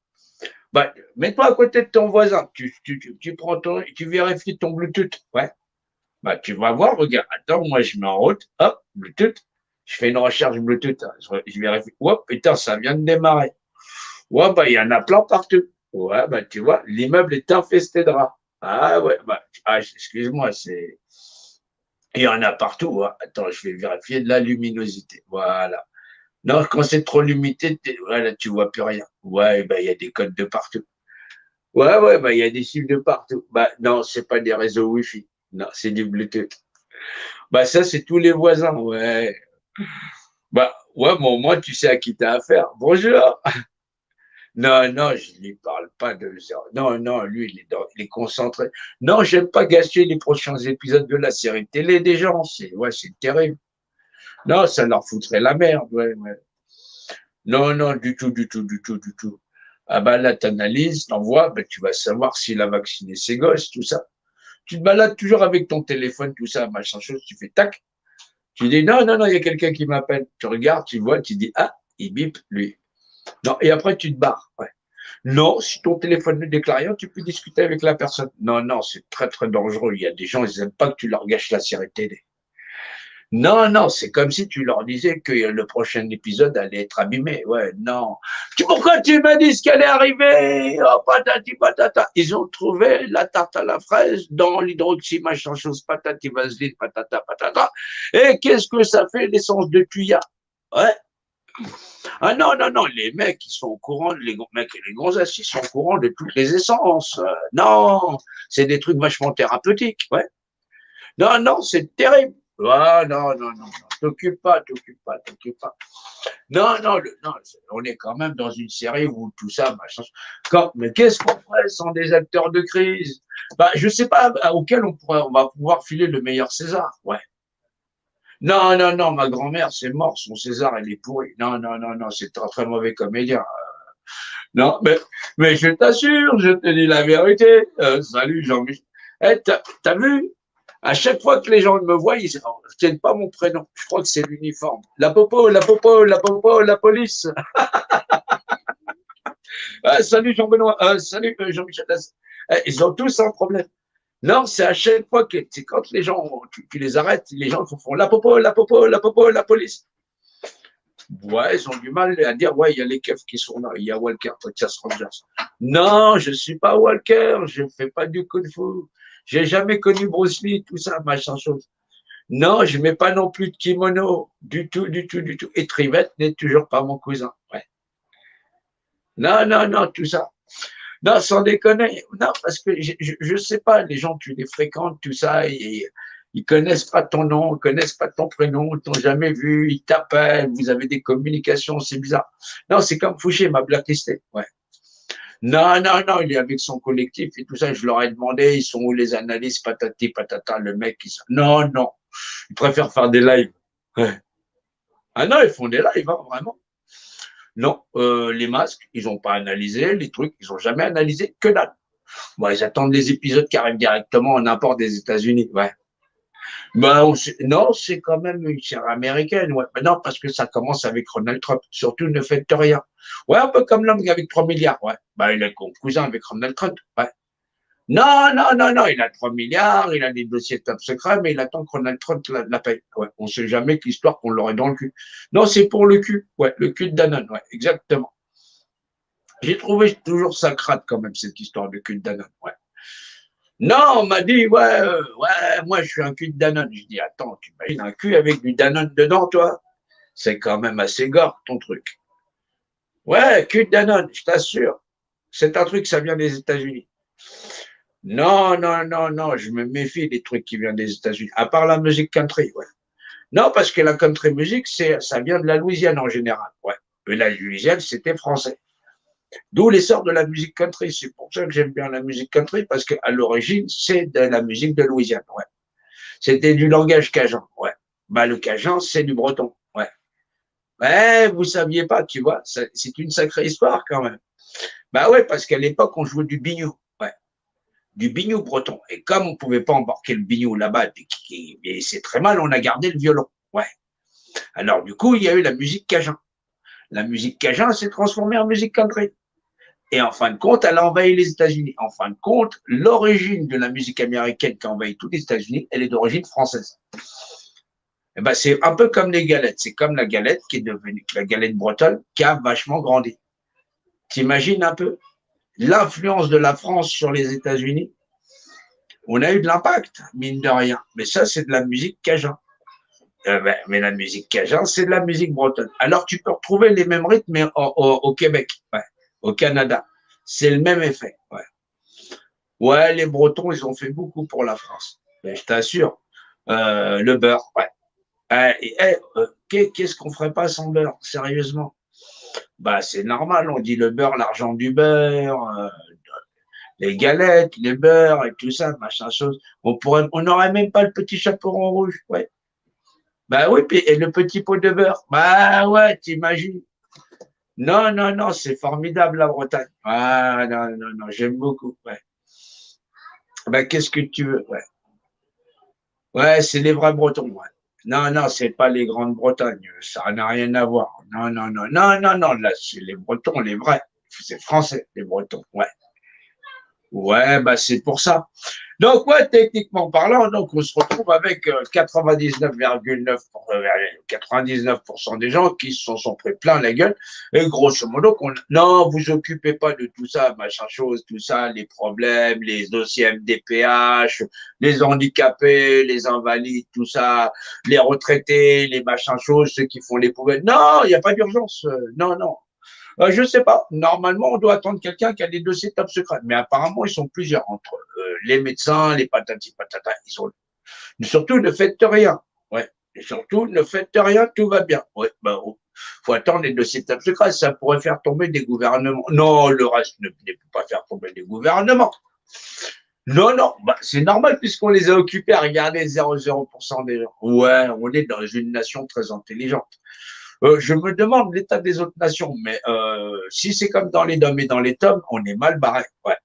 Bah, mets-toi à côté de ton voisin. Tu prends tu vérifies ton Bluetooth. Ouais. Bah, tu vas voir, regarde. Attends, moi, je mets en route. Hop, Bluetooth. Je fais une recherche Bluetooth. Je vérifie. Hop, putain, ça vient de démarrer. Ouais, bah, il y en a plein partout. Ouais, bah, tu vois, l'immeuble est infesté de rats. Ah, ouais, bah, excuse-moi, il y en a partout. Hein. Attends, je vais vérifier de la luminosité. Voilà. Non, quand c'est trop limité, voilà, tu vois plus rien. Ouais, bah, il y a des codes de partout. Ouais, ouais, bah, il y a des cibles de partout. Bah, non, c'est pas des réseaux Wi-Fi. Non, c'est du Bluetooth. Bah, ça, c'est tous les voisins. Ouais. Bah, ouais, bon, moi, tu sais à qui t'as affaire. Bonjour. Non, non, je ne lui parle pas de ça. Non, non, lui, il est concentré. Non, j'aime pas gâcher les prochains épisodes de la série télé des gens. C'est terrible. Non, ça leur foutrait la merde. Ouais, ouais. Non, non, du tout, du tout, du tout, du tout. Ah bah là, t'analyses, t'envoies, bah, tu vas savoir s'il a vacciné ses gosses, tout ça. Tu te balades toujours avec ton téléphone, tout ça, machin chose, tu fais tac. Tu dis non, non, non, il y a quelqu'un qui m'appelle. Tu regardes, tu vois, tu dis ah, il bip, lui. Non, et après, tu te barres. Ouais. Non, si ton téléphone ne déclare rien, tu peux discuter avec la personne. Non, non, c'est très, très dangereux. Il y a des gens, ils n'aiment pas que tu leur gâches la série télé. Non, non, c'est comme si tu leur disais que le prochain épisode allait être abîmé. Ouais, non. Pourquoi tu m'as dit ce qui allait arriver? Oh, patati patata. Ils ont trouvé la tarte à la fraise dans l'hydroxy, machin chose, patati vaseline, patata patata. Et qu'est-ce que ça fait l'essence de tuya? Ouais. Ah non, non, non, les mecs, ils sont au courant, les mecs et les gonzesses, ils sont au courant de toutes les essences. Non, c'est des trucs vachement thérapeutiques, ouais. Non, non, c'est terrible. Ah, non, non, non, non, t'occupe pas, t'occupe pas, t'occupe pas. Non, non, non, on est quand même dans une série où tout ça, machin. Mais qu'est-ce qu'on ferait sans des acteurs de crise? Bah, je sais pas, auquel on va pouvoir filer le meilleur César, ouais. Non, non, non, ma grand-mère, c'est mort, son César, elle est pourrie. Non, non, non, non, c'est un très mauvais comédien. Non, mais je t'assure, je te dis la vérité. Salut Jean-Michel. Eh, t'as vu? À chaque fois que les gens me voient, ils ne retiennent pas mon prénom. Je crois que c'est l'uniforme. La popo, la popo, la popo, la police. Ah, salut Jean-Benoît. Salut Jean-Michel. Ils ont tous un problème. Non, c'est à chaque fois que c'est quand les gens, tu les arrêtes, les gens font la popo, la popo, la popo, la police. Ouais, ils ont du mal à dire, ouais, il y a les keufs qui sont là, il y a Walker, Texas Rangers. Non, je suis pas Walker, je fais pas du kung fu. J'ai jamais connu Bruce Lee, tout ça, machin chose. Non, je mets pas non plus de kimono, du tout, du tout, du tout. Et Trivette n'est toujours pas mon cousin. Ouais. Non, non, non, tout ça. Non, sans déconner. Non, parce que je sais pas, les gens, tu les fréquentes, tout ça, et ils connaissent pas ton nom, ils connaissent pas ton prénom, ils t'ont jamais vu, ils t'appellent, vous avez des communications, c'est bizarre. Non, c'est comme Fouché m'a blacklisté. Ouais. Non, non, non, il est avec son collectif et tout ça. Je leur ai demandé, ils sont où les analystes, patati, patata, le mec, non, non, ils préfèrent faire des lives. Ouais. Ah non, ils font des lives, hein, vraiment. Non, les masques, ils n'ont pas analysé, les trucs, ils n'ont jamais analysé, que dalle. Bon, ils attendent les épisodes qui arrivent directement en import des États-Unis. Ouais. Ben, non, c'est quand même une série américaine. Ouais. Ben non, parce que ça commence avec Ronald Trump. Surtout, ne faites rien. Ouais, un peu comme l'homme avec 3 milliards. Ouais. Ben, il est cousin avec Ronald Trump. Ouais. Non, non, non, non, il a 3 milliards, il a des dossiers top secrets, mais il attend que Ronald Trump la paye. Ouais. On ne sait jamais que l'histoire qu'on l'aurait dans le cul. Non, c'est pour le cul. Ouais, le cul de Danone. Ouais, exactement. J'ai trouvé toujours ça crade quand même, cette histoire de cul de Danone. Ouais. Non, on m'a dit, ouais, ouais, moi je suis un cul de Danone. Je dis, attends, tu imagines un cul avec du Danone dedans, toi? C'est quand même assez gore, ton truc. Ouais, cul de Danone, je t'assure. C'est un truc, ça vient des États-Unis. Non, non, non, non, je me méfie des trucs qui viennent des États-Unis. À part la musique country, ouais. Non, parce que la country music, ça vient de la Louisiane en général, ouais. Et la Louisiane, c'était français. D'où l'essor de la musique country. C'est pour ça que j'aime bien la musique country, parce qu'à l'origine, c'est de la musique de Louisiane, ouais. C'était du langage cajun, ouais. Bah, le cajun, c'est du breton, ouais. Ouais, vous saviez pas, tu vois, c'est une sacrée histoire quand même. Bah ouais, parce qu'à l'époque, on jouait du biniou. Ouais, du biniou breton. Et comme on pouvait pas embarquer le biniou là-bas, et c'est très mal, on a gardé le violon. Ouais. Alors du coup, il y a eu la musique cajun. La musique cajun s'est transformée en musique country. Et en fin de compte, elle a envahi les États-Unis. En fin de compte, l'origine de la musique américaine qui a envahi tous les États-Unis, elle est d'origine française. Et ben, c'est un peu comme les galettes. C'est comme la galette qui est devenue la galette bretonne qui a vachement grandi. T'imagines un peu l'influence de la France sur les États-Unis? On a eu de l'impact, mine de rien. Mais ça, c'est de la musique cajun. Mais la musique cajun, c'est de la musique bretonne. Alors, tu peux retrouver les mêmes rythmes mais au Québec, ouais, au Canada. C'est le même effet. Ouais. Ouais, les Bretons, ils ont fait beaucoup pour la France. Mais je t'assure. Le beurre, ouais. Qu'est-ce qu'on ferait pas sans beurre, sérieusement? Bah, c'est normal, on dit le beurre, l'argent du beurre, les galettes, les beurres et tout ça, machin chose. On n'aurait même pas le petit chaperon rouge, ouais. Bah oui, et le petit pot de beurre. Bah ouais, t'imagines. Non, non, non, c'est formidable la Bretagne. Ah non, non, non, j'aime beaucoup. Ouais. Bah qu'est-ce que tu veux? Ouais, ouais, c'est les vrais Bretons. Ouais. Non, non, c'est pas les grandes Bretagnes. Ça n'a rien à voir. Non, non, non, non, non, non. Là, c'est les Bretons, les vrais. C'est français, les Bretons. Ouais. Ouais, bah c'est pour ça. Donc, ouais, techniquement parlant, donc on se retrouve avec 99,9% des gens qui se sont pris plein la gueule. Et grosso modo, non, vous occupez pas de tout ça, machin chose, tout ça, les problèmes, les dossiers MDPH, les handicapés, les invalides, tout ça, les retraités, les machins choses, ceux qui font les poubelles. Non, il n'y a pas d'urgence. Non, non. Je ne sais pas. Normalement, on doit attendre quelqu'un qui a des dossiers top secret. Mais apparemment, ils sont plusieurs entre les médecins, les patati patata. Ils sont. Surtout, ne faites rien. Ouais. Et surtout, ne faites rien, tout va bien. Ouais. Ben, faut attendre les dossiers top secret. Ça pourrait faire tomber des gouvernements. Non, le reste ne peut pas faire tomber des gouvernements. Non, non, bah, c'est normal puisqu'on les a occupés à regarder 0,0% des gens. Ouais, on est dans une nation très intelligente. Je me demande l'état des autres nations, mais si c'est comme dans les DOM et dans les tomes, on est mal barré. Ouais.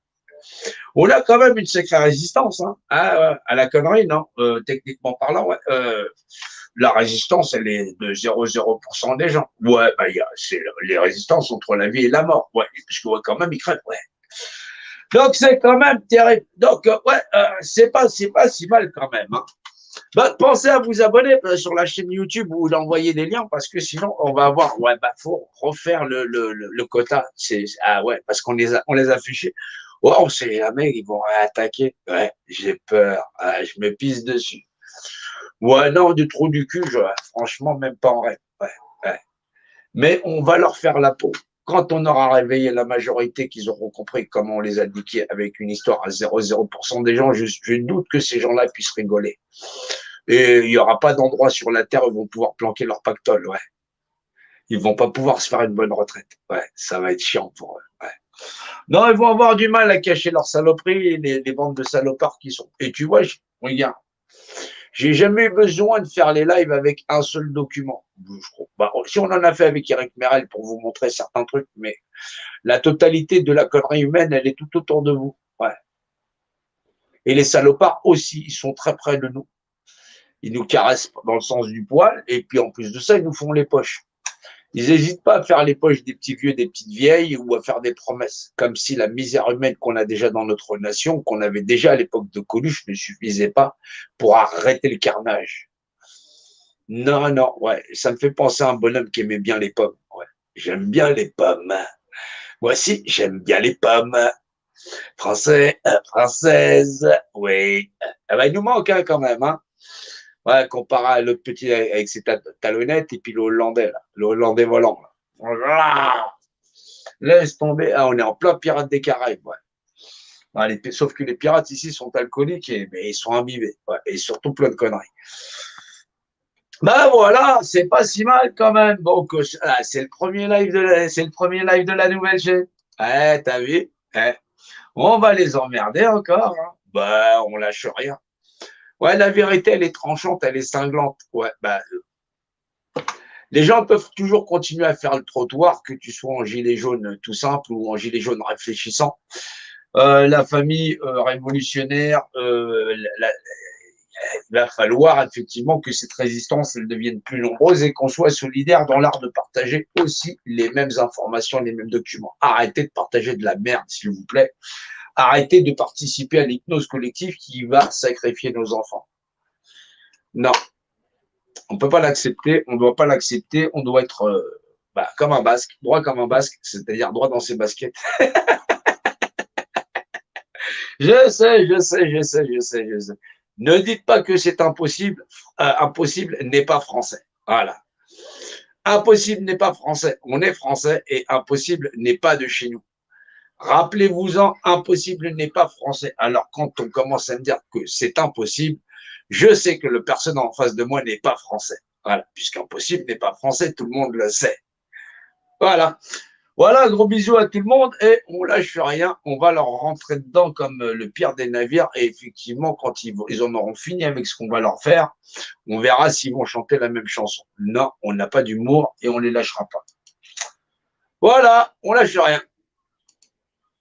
On a quand même une sacrée résistance hein, à la connerie, non techniquement parlant, ouais. La résistance, elle est de 0,0% des gens. Ouais, bah, c'est les résistances entre la vie et la mort. Ouais, parce que ouais, quand même, ils crèvent. Ouais. Donc, c'est quand même terrible. Donc, ouais, c'est pas si mal quand même. Hein. Bah, pensez à vous abonner sur la chaîne YouTube ou d'envoyer des liens parce que sinon on va avoir ouais bah faut refaire le quota ah ouais parce on les a fichés ouais on sait jamais ils vont réattaquer ouais j'ai peur ouais, je me pisse dessus ouais non du trou du cul franchement même pas en rêve ouais, ouais. Mais on va leur faire la peau quand on aura réveillé la majorité qu'ils auront compris comment on les a niqués avec une histoire à 0,0% des gens je doute que ces gens-là puissent rigoler. Et il n'y aura pas d'endroit sur la Terre où ils vont pouvoir planquer leur pactole, ouais. Ils vont pas pouvoir se faire une bonne retraite. Ouais, ça va être chiant pour eux. Ouais. Non, ils vont avoir du mal à cacher leur saloperie, les bandes de salopards qui sont. Et tu vois, regarde, j'ai jamais eu besoin de faire les lives avec un seul document. Bah, si on en a fait avec Eric Merel pour vous montrer certains trucs, mais la totalité de la connerie humaine, elle est tout autour de vous. Ouais. Et les salopards aussi, ils sont très près de nous. Ils nous caressent dans le sens du poil, et puis en plus de ça, ils nous font les poches. Ils n'hésitent pas à faire les poches des petits vieux, des petites vieilles, ou à faire des promesses, comme si la misère humaine qu'on a déjà dans notre nation, qu'on avait déjà à l'époque de Coluche, ne suffisait pas pour arrêter le carnage. Non, non, ouais, ça me fait penser à un bonhomme qui aimait bien les pommes. Ouais. J'aime bien les pommes. Moi aussi, j'aime bien les pommes. Français, française, oui. Ah ben, il nous manque hein, quand même, hein. Ouais, comparé à l'autre petit avec ses talonnettes et puis le Hollandais, là, le Hollandais volant. Là. Laisse tomber. Ah, on est en plein Pirates des Caraïbes. Ouais. Ouais, sauf que les pirates ici sont alcooliques mais ils sont imbibés. Ouais, et surtout plein de conneries. Ben voilà, c'est pas si mal quand même. Bon, c'est le premier live c'est le premier live de la nouvelle chaîne. T'as vu? On va les emmerder encore. Hein. Ben, on lâche rien. Ouais, la vérité, elle est tranchante, elle est cinglante. Ouais, bah, Les gens peuvent toujours continuer à faire le trottoir, que tu sois en gilet jaune tout simple ou en gilet jaune réfléchissant. La famille révolutionnaire, il va falloir effectivement que cette résistance elle devienne plus nombreuse et qu'on soit solidaire dans l'art de partager aussi les mêmes informations, les mêmes documents. Arrêtez de partager de la merde, s'il vous plaît. Arrêtez de participer à l'hypnose collective qui va sacrifier nos enfants. Non, on ne peut pas l'accepter, on ne doit pas l'accepter, on doit être comme un basque, droit comme un basque, c'est-à-dire droit dans ses baskets. Je sais, je sais, je sais, je sais, je sais. Ne dites pas que c'est impossible. Impossible n'est pas français. Voilà. Impossible n'est pas français. On est français et impossible n'est pas de chez nous. Rappelez-vous-en, impossible n'est pas français. Alors, quand on commence à me dire que c'est impossible, je sais que le personne en face de moi n'est pas français. Voilà. Puisqu'impossible n'est pas français, tout le monde le sait. Voilà. Voilà, gros bisous à tout le monde et on lâche rien, on va leur rentrer dedans comme le pire des navires et effectivement, quand ils en auront fini avec ce qu'on va leur faire, on verra s'ils vont chanter la même chanson. Non, on n'a pas d'humour et on les lâchera pas. Voilà, on lâche rien.